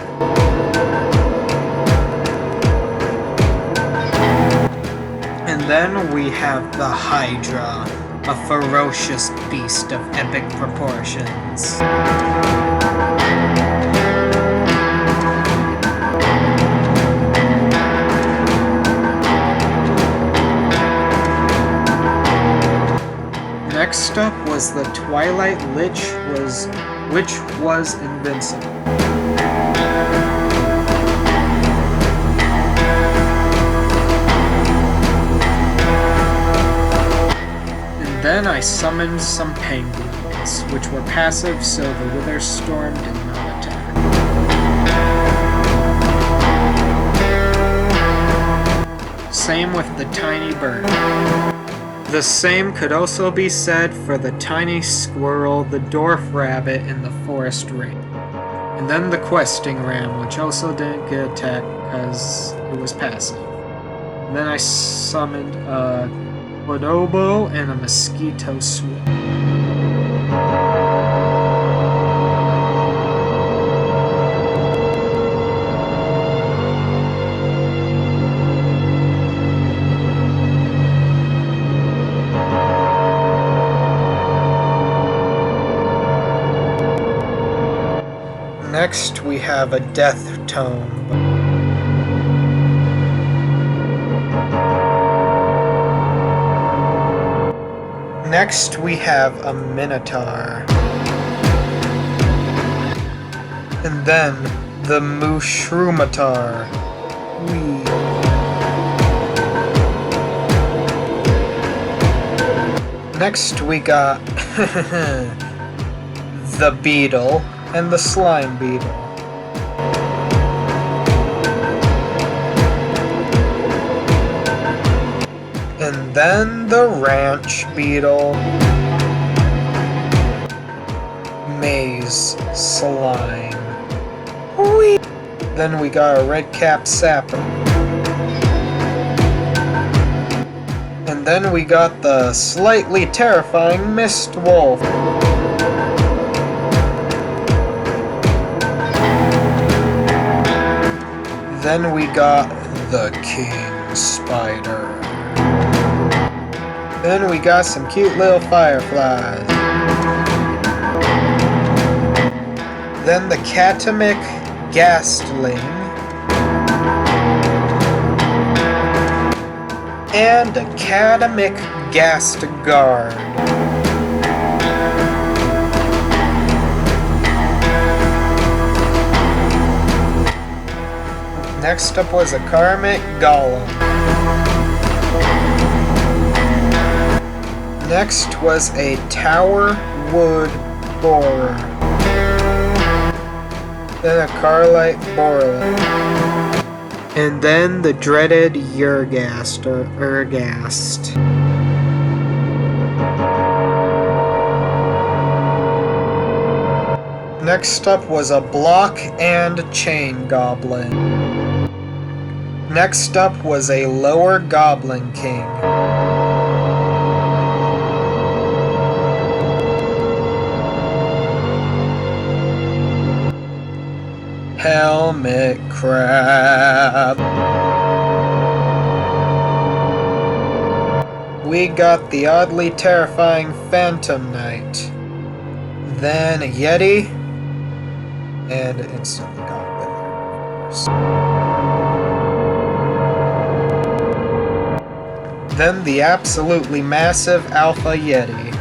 [SPEAKER 1] And then we have the Hydra, a ferocious beast of epic proportions. Next up was the Twilight Lich, which was invincible. And then I summoned some penguins, which were passive, so the Wither Storm did not attack. Same with the tiny bird. The same could also be said for the tiny squirrel, the dwarf rabbit, and the forest ring. And then the questing ram, which also didn't get attacked because it was passive. And then I summoned a bonobo and a mosquito swarm. Next, we have a death tome. Next, we have a minotaur. And then, the mushroomatar. Next, we got the Beetle and the slime beetle. And then the ranch beetle. Maze slime. Whee! Then we got a red cap sapper. And then we got the slightly terrifying mist wolf. Then we got the king spider. Then we got some cute little fireflies. Then the catamic ghastling. And a catamic ghast guard. Next up was a karmic golem. Next was a tower wood borer. Then a carlite borer. And then the dreaded Urghast or Urghast. Next up was a block and chain goblin. Next up was a lower goblin king. Helmet crab. We got the oddly terrifying Phantom Knight. Then a Yeti. And it instantly got withered, of course. Then the absolutely massive Alpha Yeti.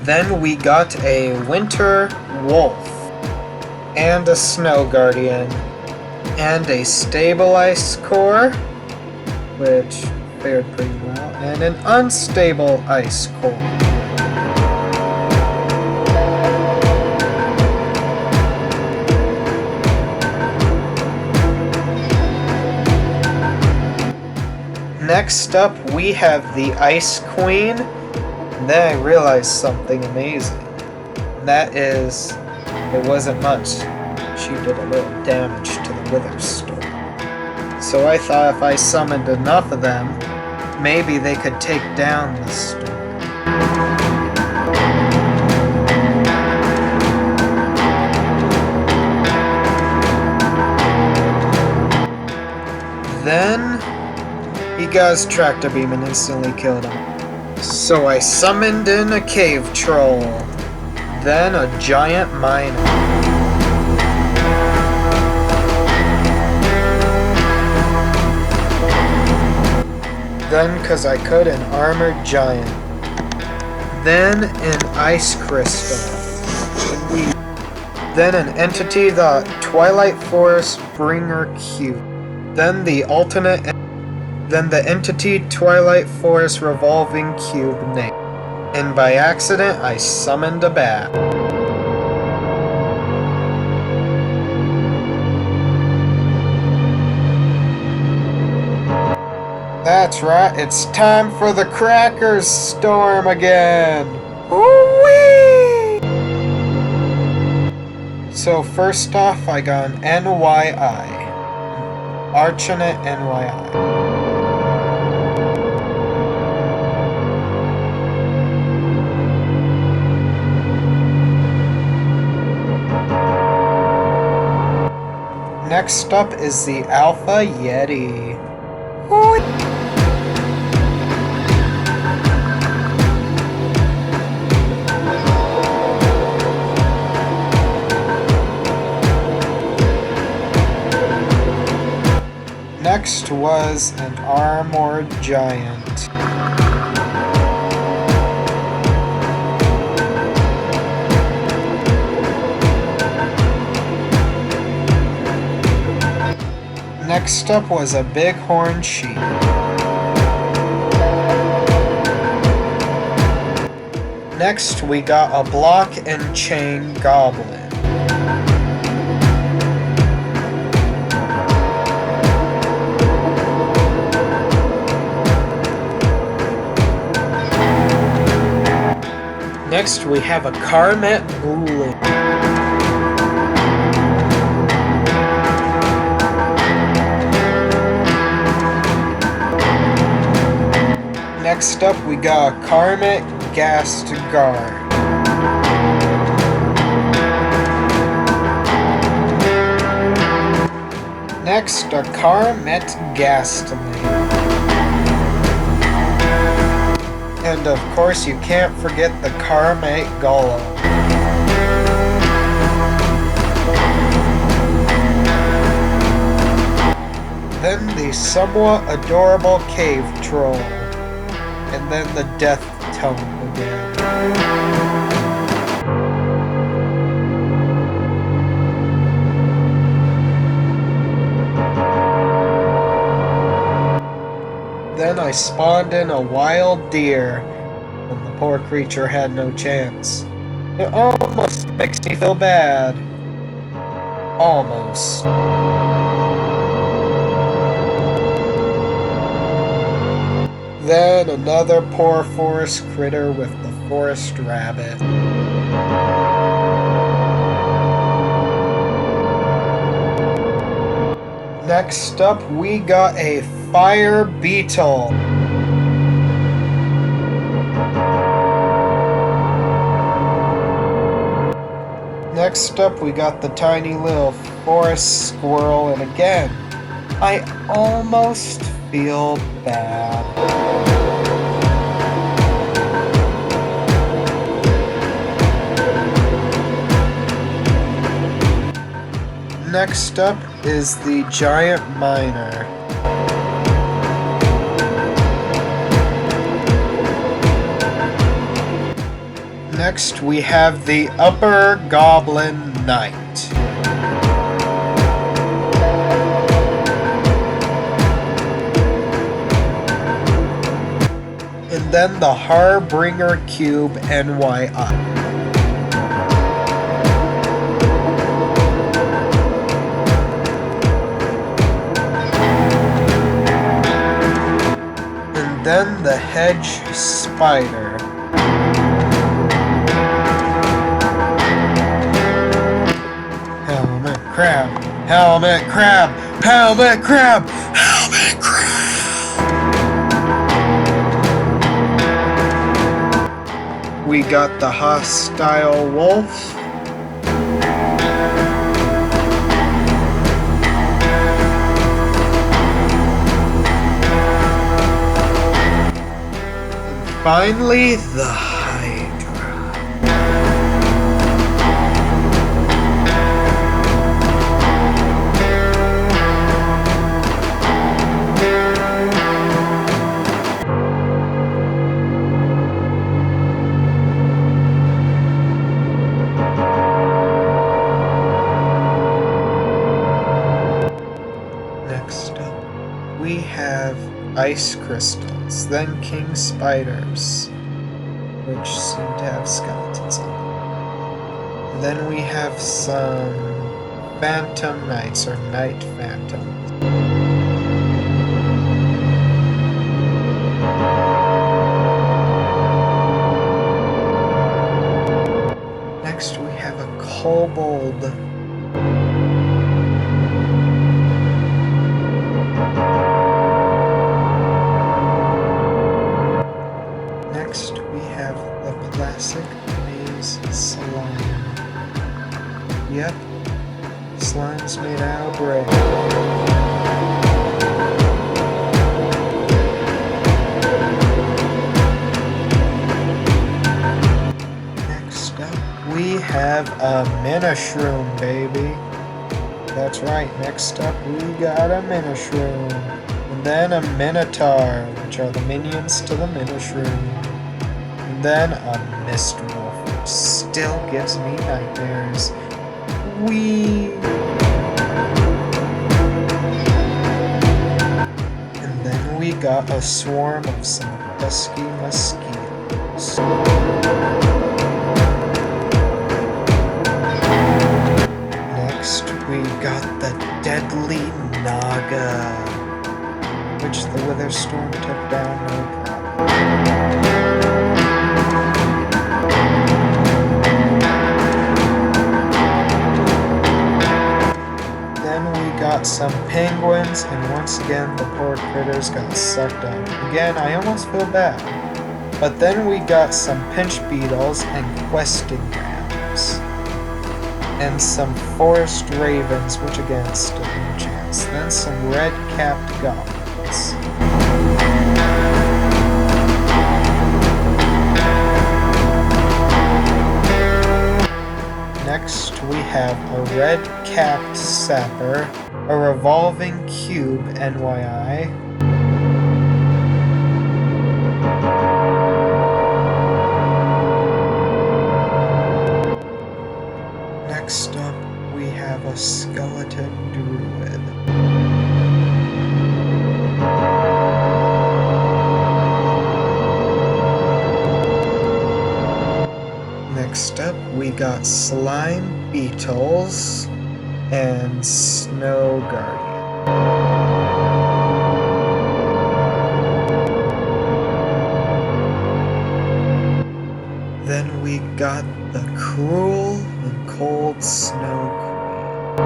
[SPEAKER 1] Then we got a Winter Wolf, and a Snow Guardian, and a Stable Ice Core, which fared pretty well, and an Unstable Ice Core. Next up, we have the Ice Queen. And then I realized something amazing. And that is, it wasn't much. She did a little damage to the Wither Storm. So I thought if I summoned enough of them, maybe they could take down the storm. Then he got his tractor beam and instantly killed him. So I summoned in a cave troll, then a giant miner. Then, cause I could, an armored giant. Then an ice crystal. Then an entity, the Twilight Forest Bringer Cube. Then the entity Twilight Forest Revolving Cube name. And by accident, I summoned a bat. That's right, it's time for the Crackers Storm again! Woo-wee! So first off, I got an NYI. Archonate NYI. Next up is the Alpha Yeti. Next was an armored giant. Next up was a bighorn sheep. Next we got a block and chain goblin. Next we have a Karmet Ghoulin. Next up we got a Karmet Gastguard. Next a Karmet Gastly. And of course you can't forget the Karmet Golem. Then the somewhat adorable cave troll. And then the death tome again. Then I spawned in a wild deer, and the poor creature had no chance. It almost makes me feel bad. Almost. then another poor forest critter with the forest rabbit. Next up, we got a fire beetle. Next up, we got the tiny little forest squirrel, and again, I almost feel bad. Next up is the giant miner. Next, we have the upper goblin knight. And then the Harbinger Cube NYI. And then the hedge spider. Helmet crab, helmet crab, helmet crab, helmet crab. We got the hostile wolf. And finally, the Hydra. Next up, we have ice crystals, then king spiders, which seem to have skeletons on them. And then we have some phantom knights, or night phantoms. Next we have a kobold. Next we have the classic maze slime. Yep, slime's made out of bread. Next up, we have a Minishroom, baby. That's right, next up we got a Minishroom. And then a Minotaur, which are the minions to the Minishroom. And then a Mist Wolf, which still gives me nightmares. Whee! And then we got a swarm of some pesky mosquitoes. Next, we got the deadly Naga, which the Witherstorm took down no problem. Then we got some penguins, and once again the poor critters got sucked up. Again, I almost feel bad. But then we got some pinch beetles and questing rams. And some forest ravens, which again stood no chance. Then some red-capped goblins. Next we have a red-capped sapper, a revolving cube NYI, next up we have a skeleton druid. Next up, we got slime beetles and snow guardian. cold snow queen.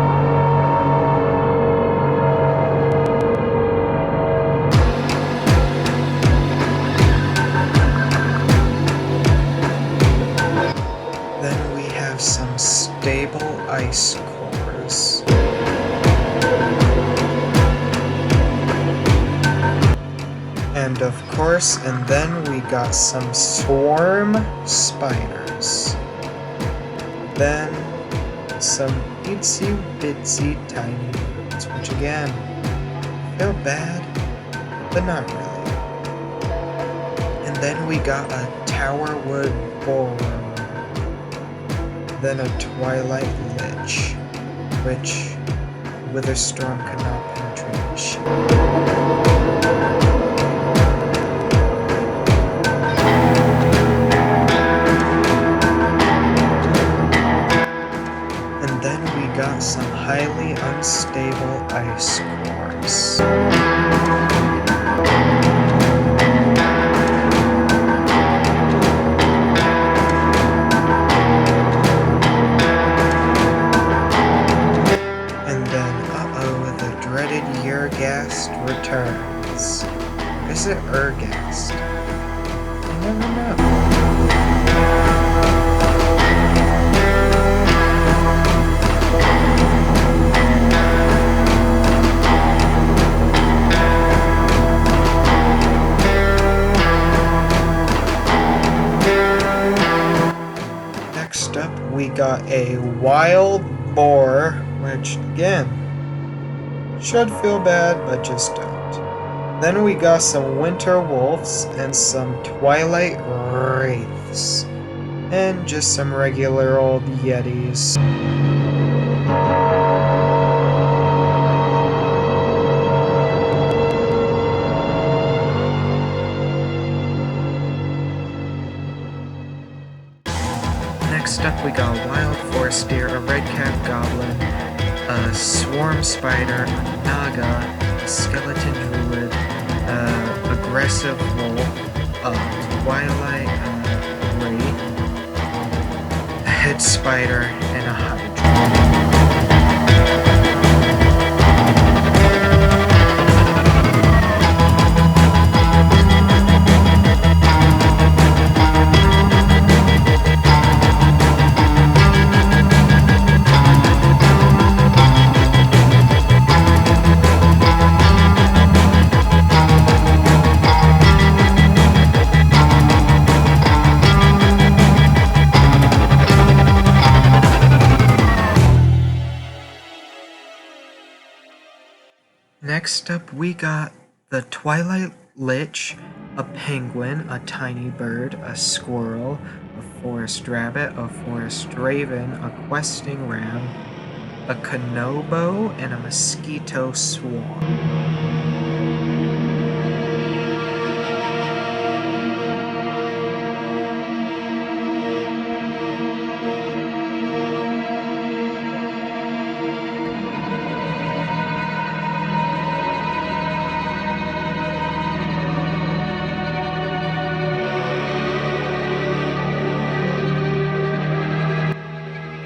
[SPEAKER 1] Then we have some stable ice cores. And of course, and then we got some swarm spiders. Then some itsy bitsy tiny birds, which again, feel bad, but not really. And then we got a towerwood borer. Then a twilight lich, which Witherstorm could not penetrate the shield. Got some highly unstable ice cores. And then, the dreaded Urghast returns. Is it Urghast? I never know. We got a wild boar, which again should feel bad, but just don't. Then we got some winter wolves and some twilight wraiths, and just some regular old yetis. Next up we got a wild forest deer, a red-capped goblin, a swarm spider, a naga, a skeleton druid, aggressive wolf, a twilight wraith, a head spider, and a hydra. Next up we got the Twilight Lich, a penguin, a tiny bird, a squirrel, a forest rabbit, a forest raven, a questing ram, a konobo, and a mosquito swarm.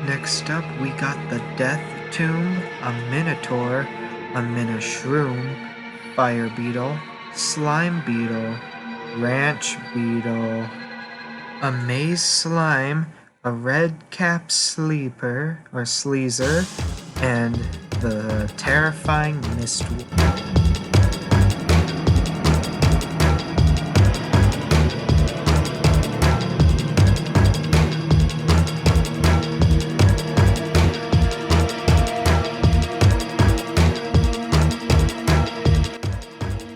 [SPEAKER 1] Next up, we got the Death Tomb, a Minotaur, a Minoshroom, Fire Beetle, Slime Beetle, Ranch Beetle, a Maze Slime, a Red-Cap Sleeper, or Sleazer, and the Terrifying Mist Wolf.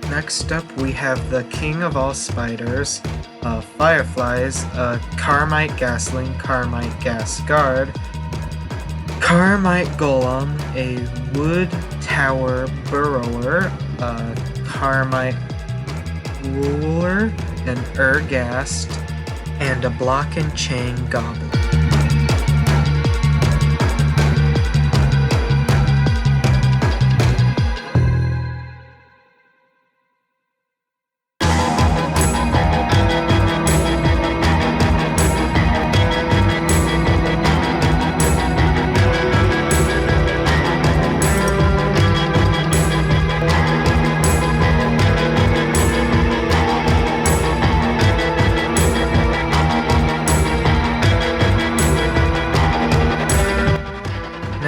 [SPEAKER 1] Next up, we have the king of all spiders, fireflies, Carmite Gasling, Carmite Gas Guard, Carmite Golem, a wood tower burrower, Carmite ruler, an Urghast, and a block and chain goblin.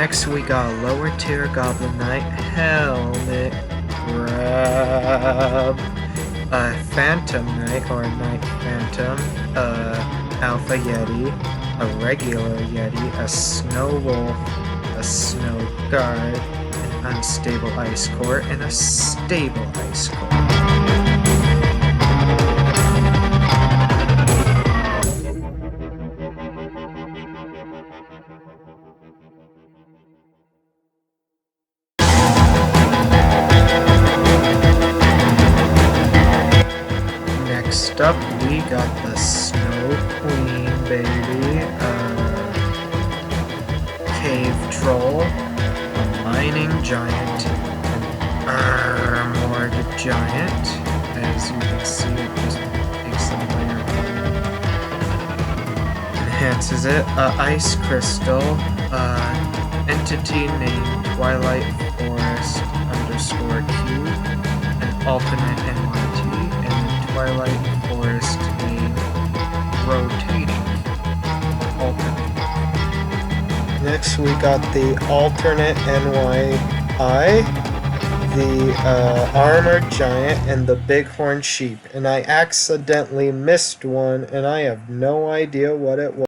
[SPEAKER 1] Next we got a lower tier Goblin Knight, Helmet Grab, a Phantom Knight or Knight Phantom, Alpha Yeti, a regular Yeti, a Snow Wolf, a Snow Guard, an Unstable Ice Core, and a Stable Ice Core. Next up, we got the Snow Queen, baby. Cave Troll, a Mining Giant, an Armored Giant. As you can see, it just takes some layer, enhances it. Ice Crystal, entity named Twilight Forest _Q, an alternate NYT, and Twilight Forest name rotating alternate. Next we got the alternate NYI, the armored giant, and the bighorn sheep. And I accidentally missed one, and I have no idea what it was.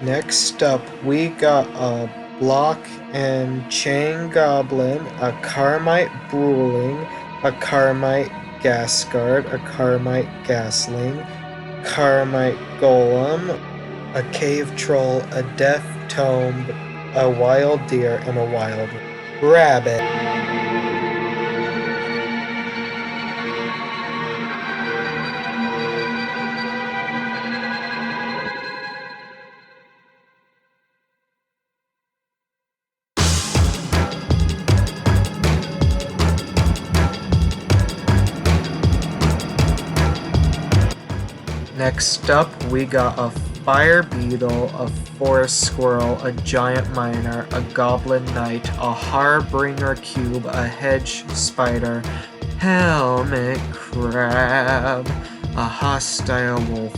[SPEAKER 1] Next up, we got a Block and Chain Goblin, a Carmite Bruling, a Carmite Gas Guard, a Carmite Gasling, Carmite Golem, a Cave Troll, a Death Tome, a Wild Deer, and a Wild Rabbit. Next up, we got a Fire Beetle, a Forest Squirrel, a Giant Miner, a Goblin Knight, a Harbinger Cube, a Hedge Spider, Helmet Crab, a Hostile Wolf,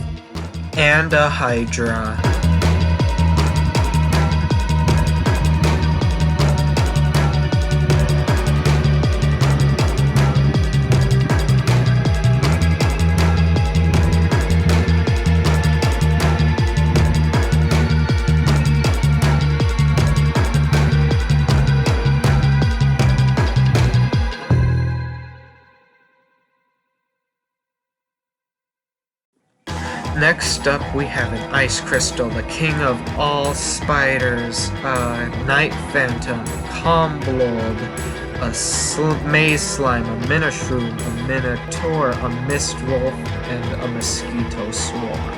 [SPEAKER 1] and a Hydra. Next up, we have an Ice Crystal, the king of all spiders, a Night Phantom, Comblob, a Maze Slime, a Minishroom, a Minotaur, a Mist Wolf, and a Mosquito Swarm.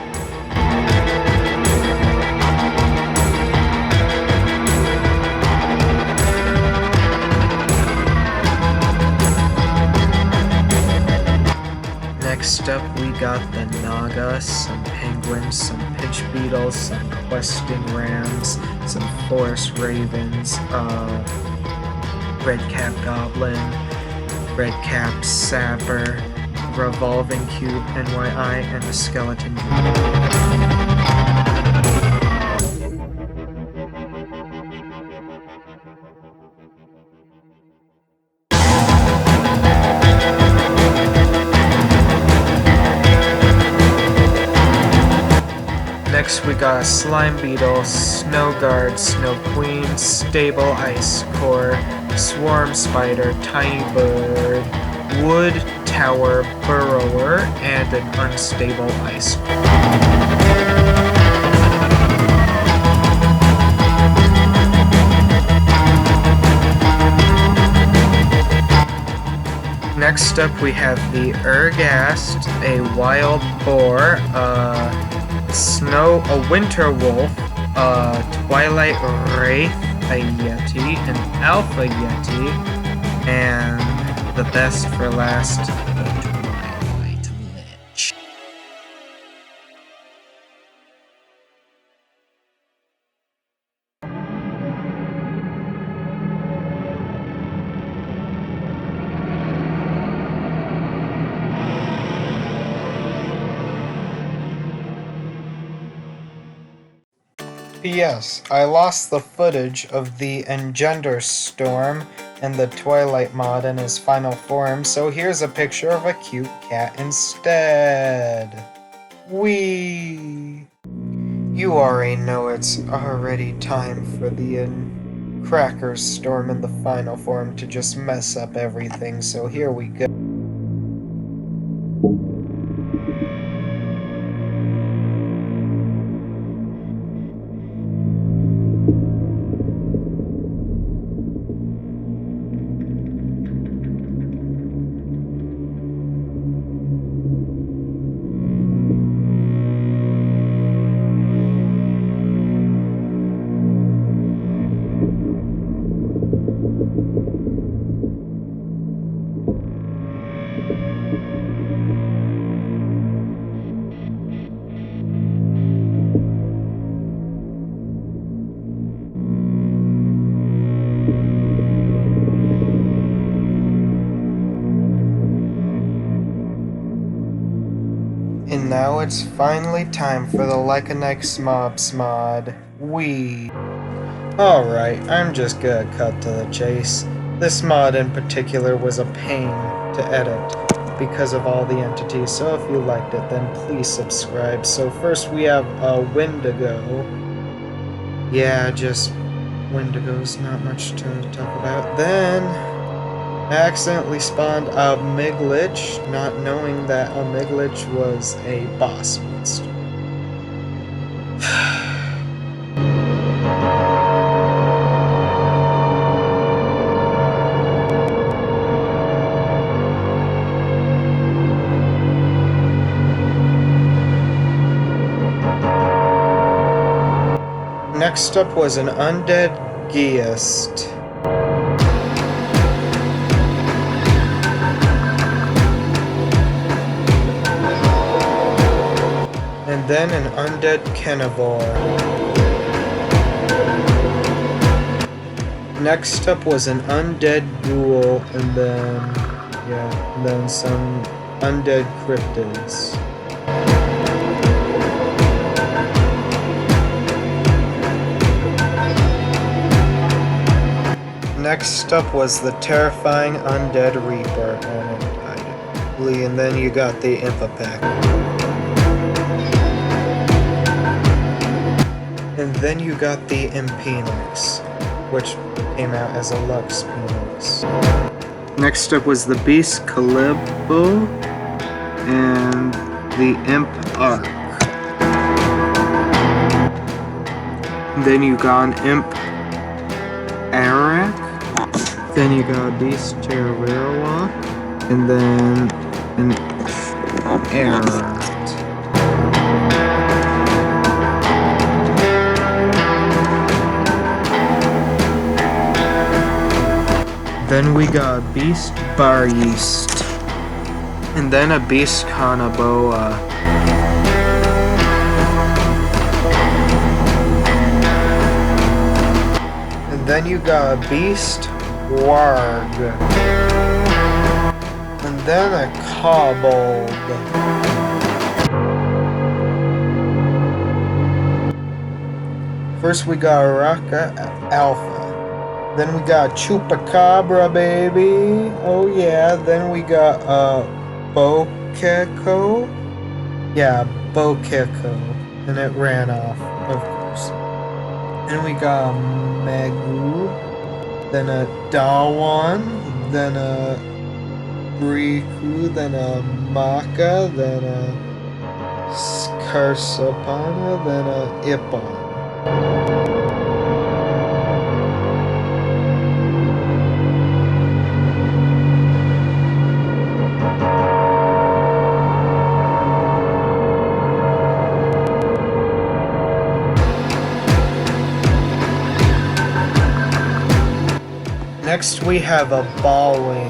[SPEAKER 1] Next up, we got the Naga, some Penguins, some Pitch Beetles, some Questing Rams, some Forest Ravens, Red Cap Goblin, Red Cap Sapper, Revolving Cube NYI, and a Skeleton. Next we got a Slime Beetle, Snow Guard, Snow Queen, Stable Ice Core, Swarm Spider, Tiny Bird, Wood Tower Burrower, and an Unstable Ice Core. Next up we have the Urghast, a Wild Boar, a Winter Wolf, Twilight Wraith, a Yeti, an Alpha Yeti, and the best for last, the Twilight Lich. P.S. I lost the footage of the Engender Storm and the Twilight mod in his final form, so here's a picture of a cute cat instead. Whee! You already know it's already time for the Cracker Storm in the final form to just mess up everything, so here we go. And now it's finally time for the Lycanix Mobs mod. Alright, I'm just gonna cut to the chase. This mod in particular was a pain to edit because of all the entities, so if you liked it then please subscribe. So first we have Windigo. Yeah, just Windigo's not much to talk about. Then I accidentally spawned a Miglich, not knowing that a Miglich was a boss monster. Next up was an Undead Geist. And then an Undead Carnivore. Next up was an Undead Ghoul, and then some Undead Cryptids. Next up was the terrifying Undead Reaper, and then you got the Impact. And then you got the Impenix, which came out as a Lux Penix. Next up was the Beast Calibo and the Imp Arc. And then you got an Imp Arak. Then you got Beast Terrariwa. And then an Arak. Then we got Beast Bar Yeast. And then a Beast Kanaboa. And then you got a Beast Warg. And then a Kobold. First we got Raka Alpha. Then we got Chupacabra, baby. Oh yeah. Then we got Bokeko. Yeah, Bokeko. And it ran off, of course. Then we got Megu. Then a Dawan. Then a Briku. Then a Maka. Then a Skarsapana. Then a Ippon. Next we have a Ballwing.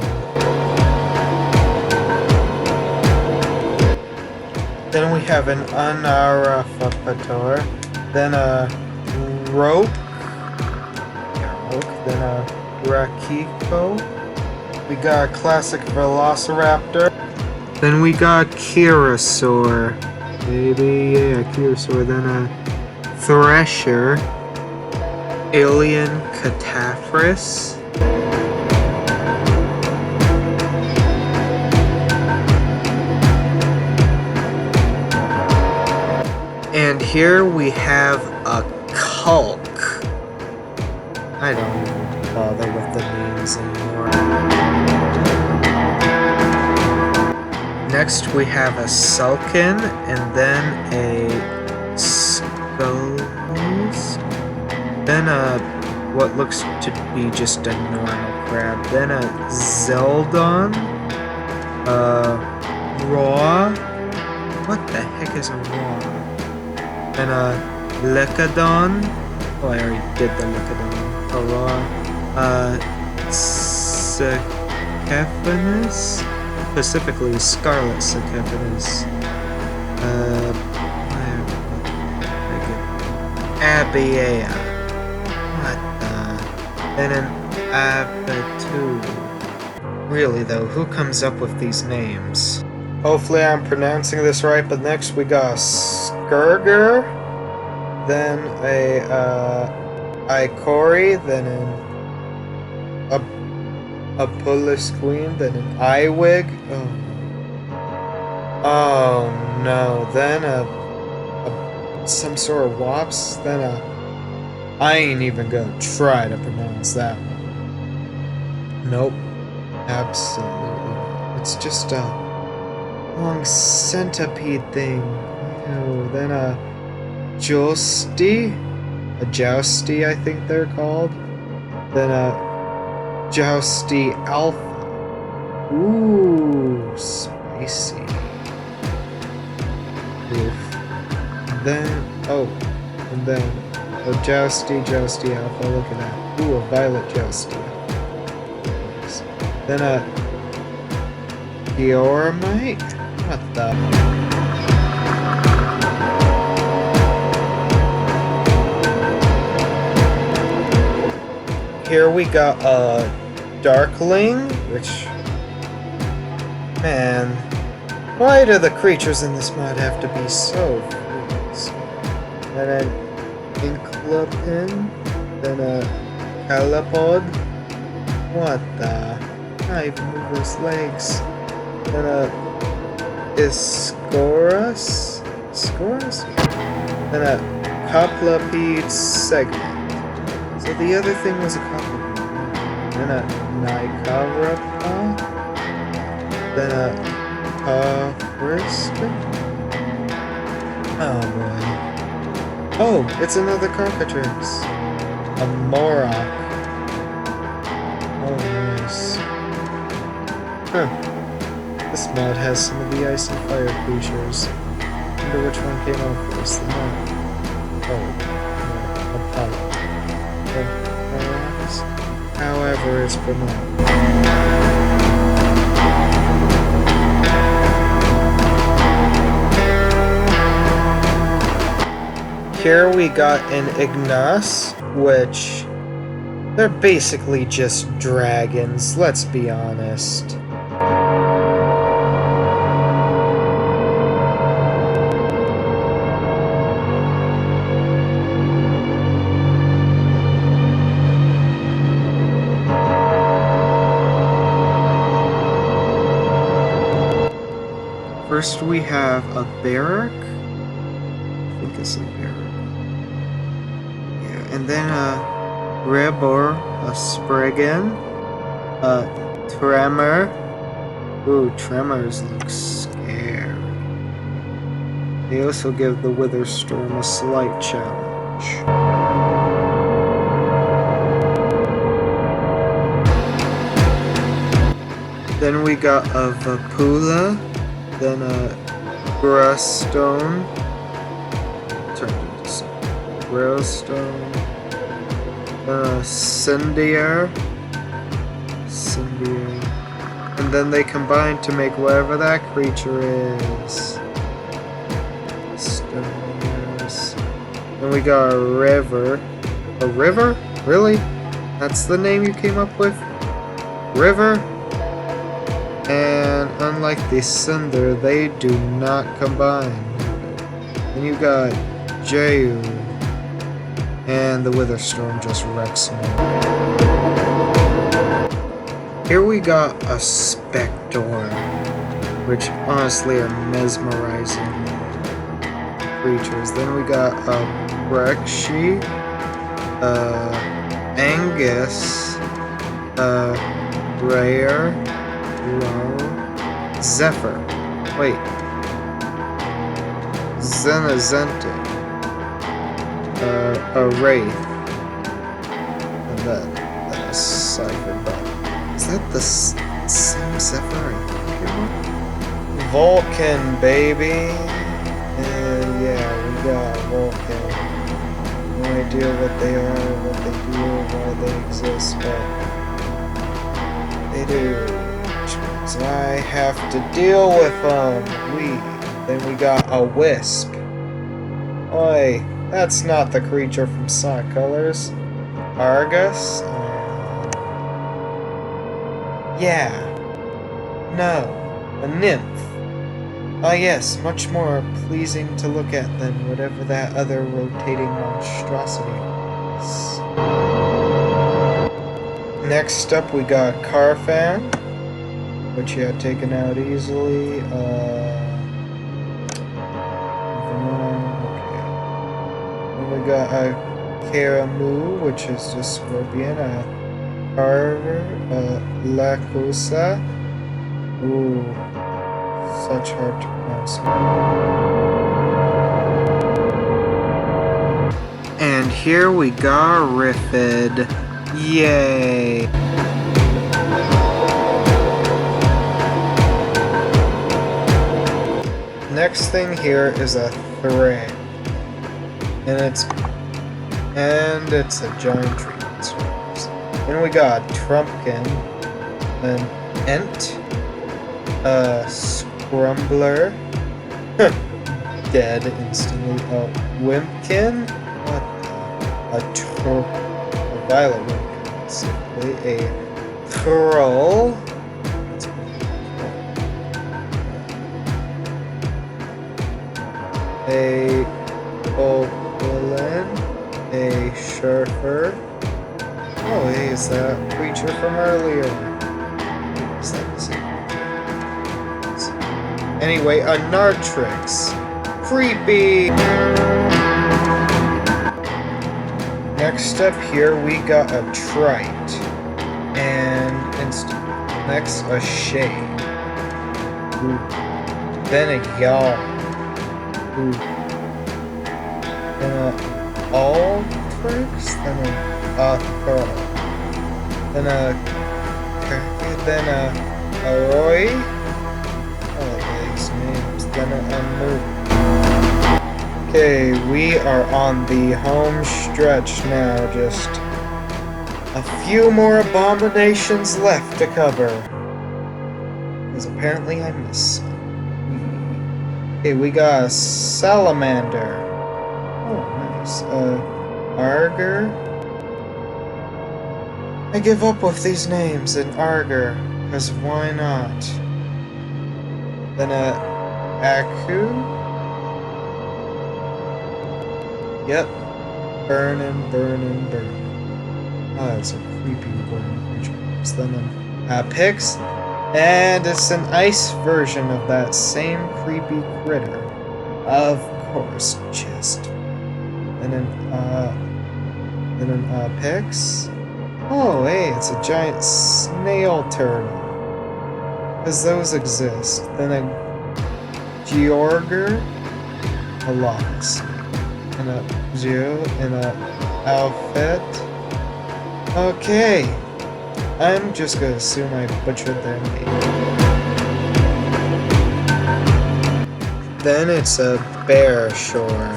[SPEAKER 1] Then we have an Unarafapator. Then a Roke. Then a Rakiko. We got a classic Velociraptor. Then we got Kirasaur. Baby, yeah, Kirasaur. Then a Thresher, Alien Cataphras, and here we have a Culk. I don't even bother with the names anymore. Next we have a Sulkin, and then a Skulls, then a what looks to be just a normal crab, then a Zeldon, Raw, what the heck is a Raw, and a Lecadon, oh I already did the Lecadon, a Raw, Cephalus, specifically Scarlet Cephalus, Abia. What the? Then an Abatu. Really though, who comes up with these names? Hopefully I'm pronouncing this right, but next we got Skurger, then a Ikori, then an Marmix Queen, then an Iwig. Oh no, then some sort of Wops, then I ain't even gonna try to pronounce that one. Nope. Absolutely not. It's just a long centipede thing. Ew. Then a Jousty, I think they're called. Then a Jousty Alpha. Ooh, spicy. Oof. Then, and then a Jousty Alpha, look at that. Ooh, a Violet Jousty Alpha. Then a Geormite? What the? Here we got a Darkling, which, man, why do the creatures in this mod have to be so and an Inclopin, then a Calipod, what the? Can't even move his legs. Then a Iscorus, then a Coplopede segment. So the other thing was a Coplopede. Then a Nicarapa, then a Pafriska. Oh boy. Oh, it's another Cockatrix. A Morok. Oh, nice. Huh. This mod has some of the ice and fire creatures. Wonder which one came out first. The mod. Oh, no, Apollo. However, it's pronounced. Here we got an Ignas, which they're basically just dragons, let's be honest. First we have a Barrack. I think it's a Barrack. Yeah, and then a Rebor, a Spriggan, a Tremor. Ooh, Tremors look scary. They also give the Witherstorm a slight challenge. Then we got a Vapula, then a Grustone, Cindier, and then they combine to make whatever that creature is. Then we got a River. A River? Really? That's the name you came up with? River? And unlike the Cinder, they do not combine. Then you got Jayu. And the Wither Storm just wrecks me. Here we got a Spector, which honestly are mesmerizing creatures. Then we got a Brexy, Angus, Rare, Low, Zephyr. Wait. Zenazente. A Wraith. And then a Cypher. But is that the same Zephyr I think it was? Vulcan, baby. Yeah, we got Vulcan. No idea what they are, what they do, why they exist, but they do. Which means I have to deal with them. Then we got a Wisp. Oi, that's not the creature from Sonic Colors. Argus? Yeah. No. A Nymph. Ah yes, much more pleasing to look at than whatever that other rotating monstrosity was. Next up we got Carfan, which had taken out easily. We got a Karamu, which is just Scorpion, a Carver, a Lacusa. Ooh, such hard to pronounce. And here we got Riffid. Yay! Next thing here is a Thread. And it's a giant tree. Then we got Trumpkin, an Ent, a Scrumbler, dead instantly, a Wimpkin, a Violet Wimpkin, simply, a Troll, a Golem, a Surfer. Oh, hey, is that creature from earlier? Is that the same? Anyway, a Nartrix. Creepy! Next up here, we got a Trite. And next, a Shade. Ooh. Then a Yaw. Ooh. Then a Altrix. Then a Thor. Then a Roy. Oh, these names. Then a Moon. Okay, we are on the home stretch now. Just a few more abominations left to cover. Because apparently I missed some. Okay, we got a Salamander. Oh, nice. Arger. I give up with these names in Arger, because why not? Then a Aku? Yep. Burnin'. Oh, that's a creepy burning creature. Then a Pix, and it's an ice version of that same creepy critter. Of course, just. Then an Pix. Oh, hey, it's a giant snail turtle. Because those exist. Then a Georger, a Lox, and a Geo, and a Outfit. Okay, I'm just gonna assume I butchered their name. Then it's a Bear Shore.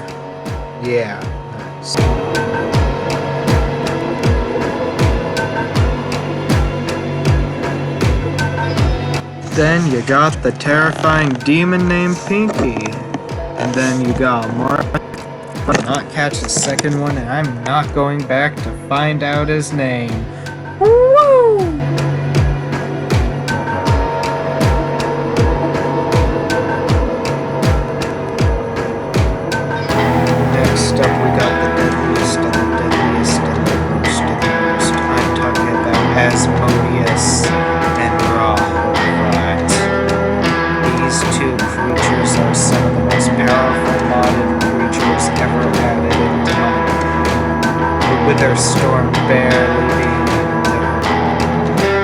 [SPEAKER 1] Yeah, nice. Then you got the terrifying demon named Pinky. And then you got Marmix. Not catch the second one, and I'm not going back to find out his name. Woo! Next up, we got the deadliest of the Wither Storm barely being able to hurt.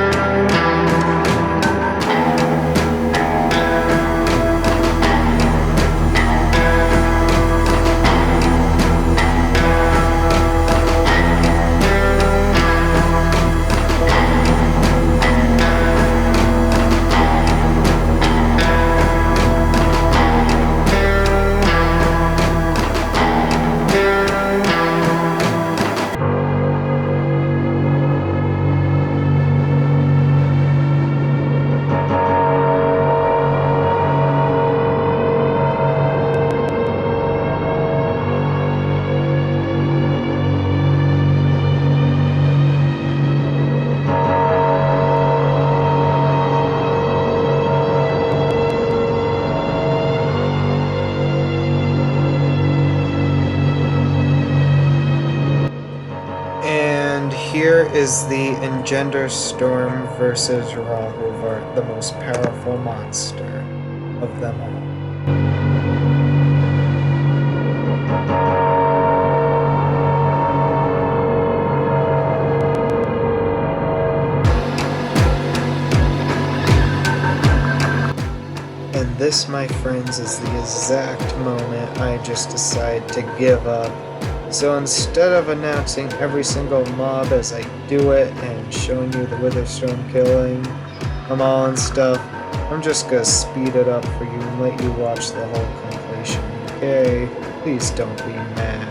[SPEAKER 1] And here is the Engender Storm versus Rahulvar, the most powerful monster of them all. And this, my friends, is the exact moment I just decide to give up. So instead of announcing every single mob as I do it and showing you the Witherstorm killing them all and stuff, I'm just gonna speed it up for you and let you watch the whole completion, okay? Please don't be mad.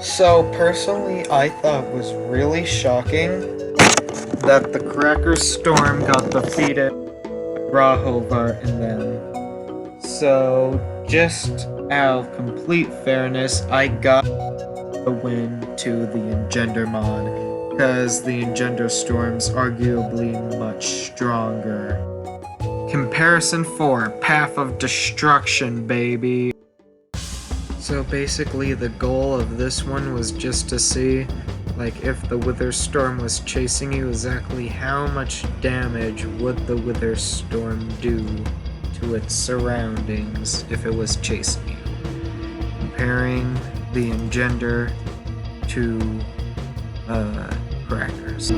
[SPEAKER 1] So personally, I thought was really shocking that the Cracker Storm got defeated Rahovar and them. So just out of complete fairness, I got a win to the Engender mod, because the Engender Storm's arguably much stronger. Comparison 4, Path of Destruction, baby. So basically the goal of this one was just to see, like, if the Wither Storm was chasing you, exactly how much damage would the Wither Storm do to its surroundings if it was chasing you. Comparing the Engender to Crackers.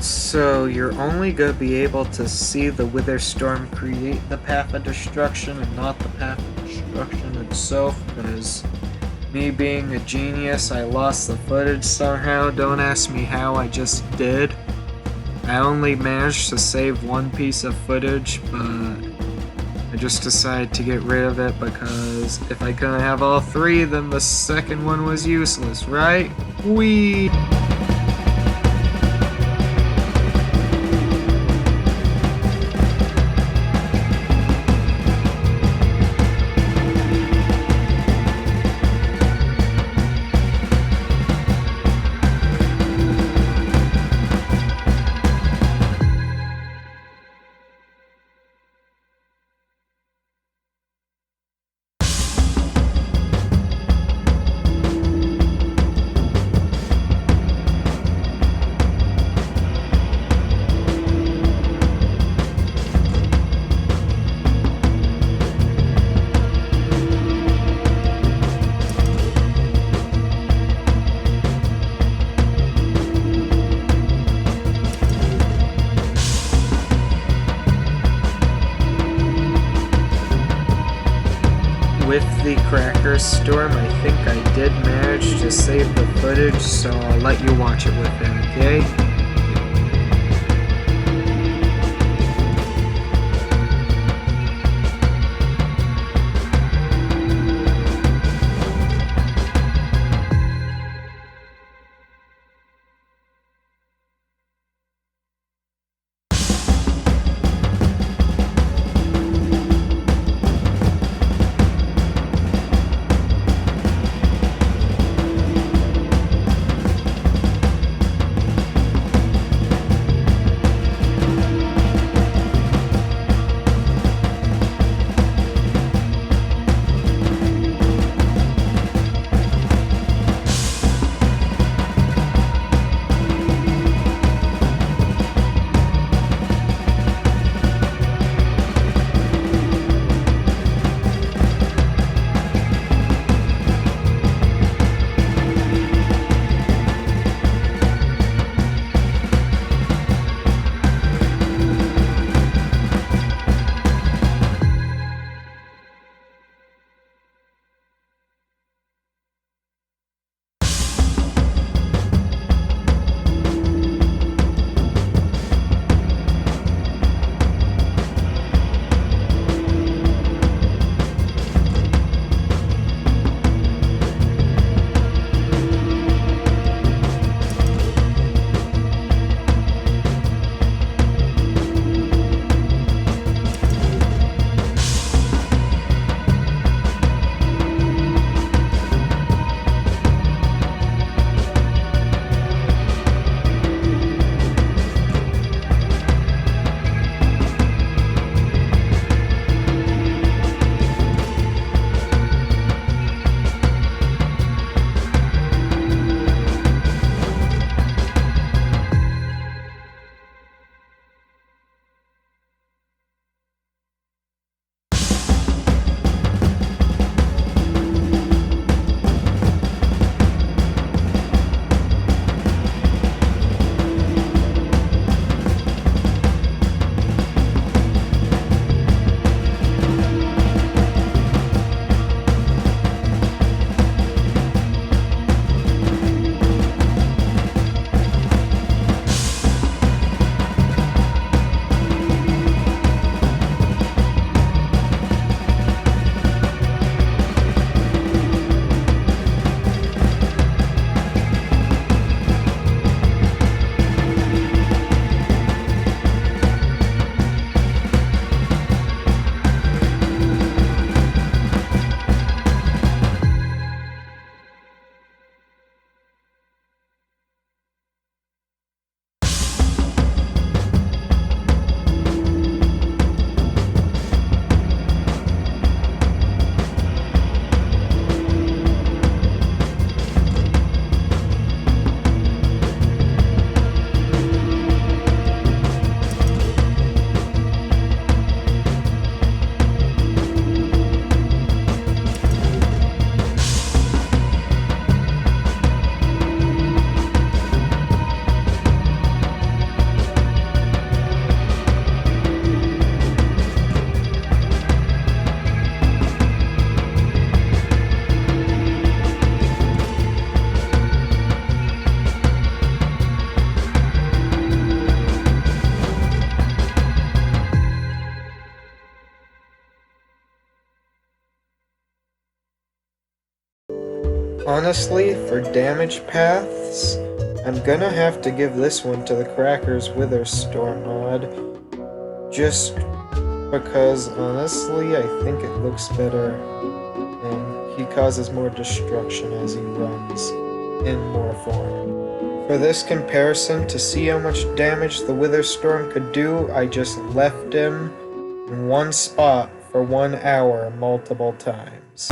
[SPEAKER 1] So you're only going to be able to see the Wither Storm create the Path of Destruction and not the Path of Destruction itself, because me being a genius, I lost the footage somehow. Don't ask me how, I just did. I only managed to save one piece of footage, but I just decided to get rid of it because if I couldn't have all three, then the second one was useless, right? Whee! With the Cracker Storm, I think I did manage to save the footage, so I'll let you watch it with it, okay? Honestly, for damage paths, I'm gonna have to give this one to the Crackers Witherstorm mod. Just because, honestly, I think it looks better. And he causes more destruction as he runs in more form. For this comparison, to see how much damage the Witherstorm could do, I just left him in one spot for 1 hour multiple times.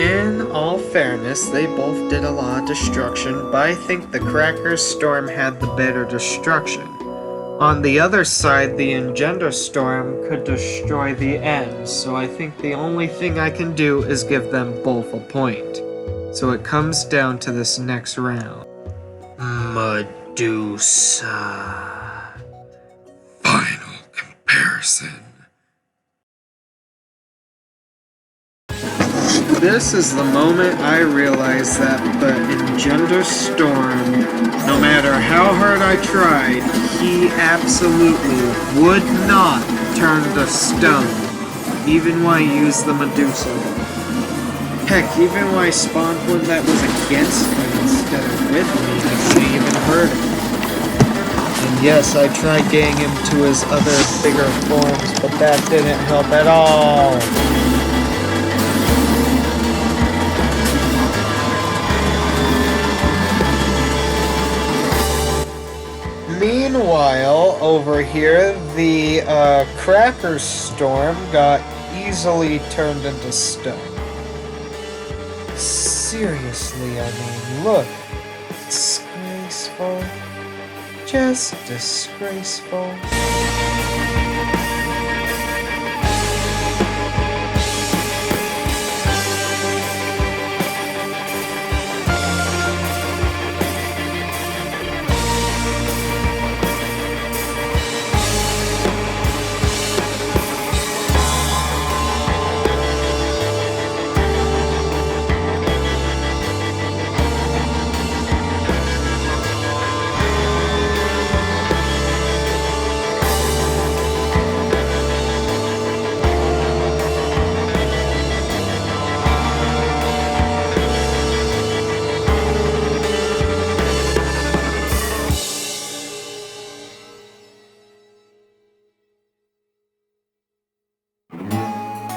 [SPEAKER 1] In all fairness, they both did a lot of destruction, but I think the Cracker's Storm had the better destruction. On the other side, the Engender Storm could destroy the End, so I think the only thing I can do is give them both a point. So it comes down to this next round. Medusa. Final comparison. This is the moment I realized that the Engender Storm, no matter how hard I tried, he absolutely would not turn to stone, even when I used the Medusa. Heck, even when I spawned one that was against him instead of with me, I couldn't even hurt him. And yes, I tried getting him to his other bigger forms, but that didn't help at all. Meanwhile, over here, the Cracker's Storm got easily turned into stone. Seriously, I mean, look. Disgraceful. Just disgraceful.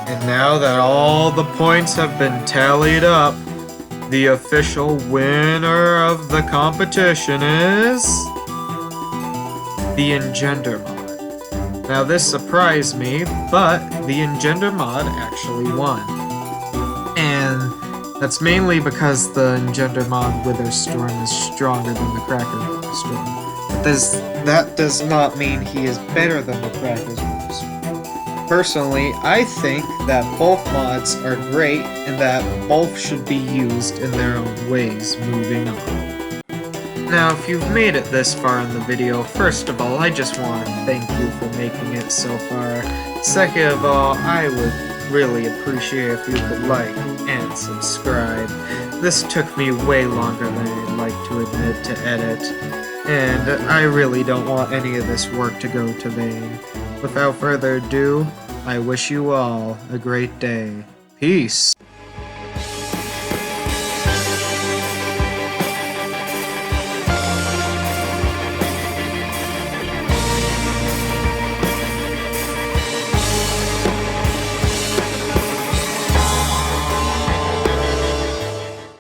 [SPEAKER 1] And now that all the points have been tallied up, the official winner of the competition is the Engender mod. Now this surprised me, but the Engender mod actually won. And that's mainly because the Engender mod Wither Storm is stronger than the Cracker Storm. But that does not mean he is better than the Cracker's Wither Storm. Personally, I think that both mods are great and that both should be used in their own ways moving on. Now, if you've made it this far in the video, first of all, I just want to thank you for making it so far. Second of all, I would really appreciate if you could like and subscribe. This took me way longer than I'd like to admit to edit, and I really don't want any of this work to go to vain. Without further ado, I wish you all a great day. Peace!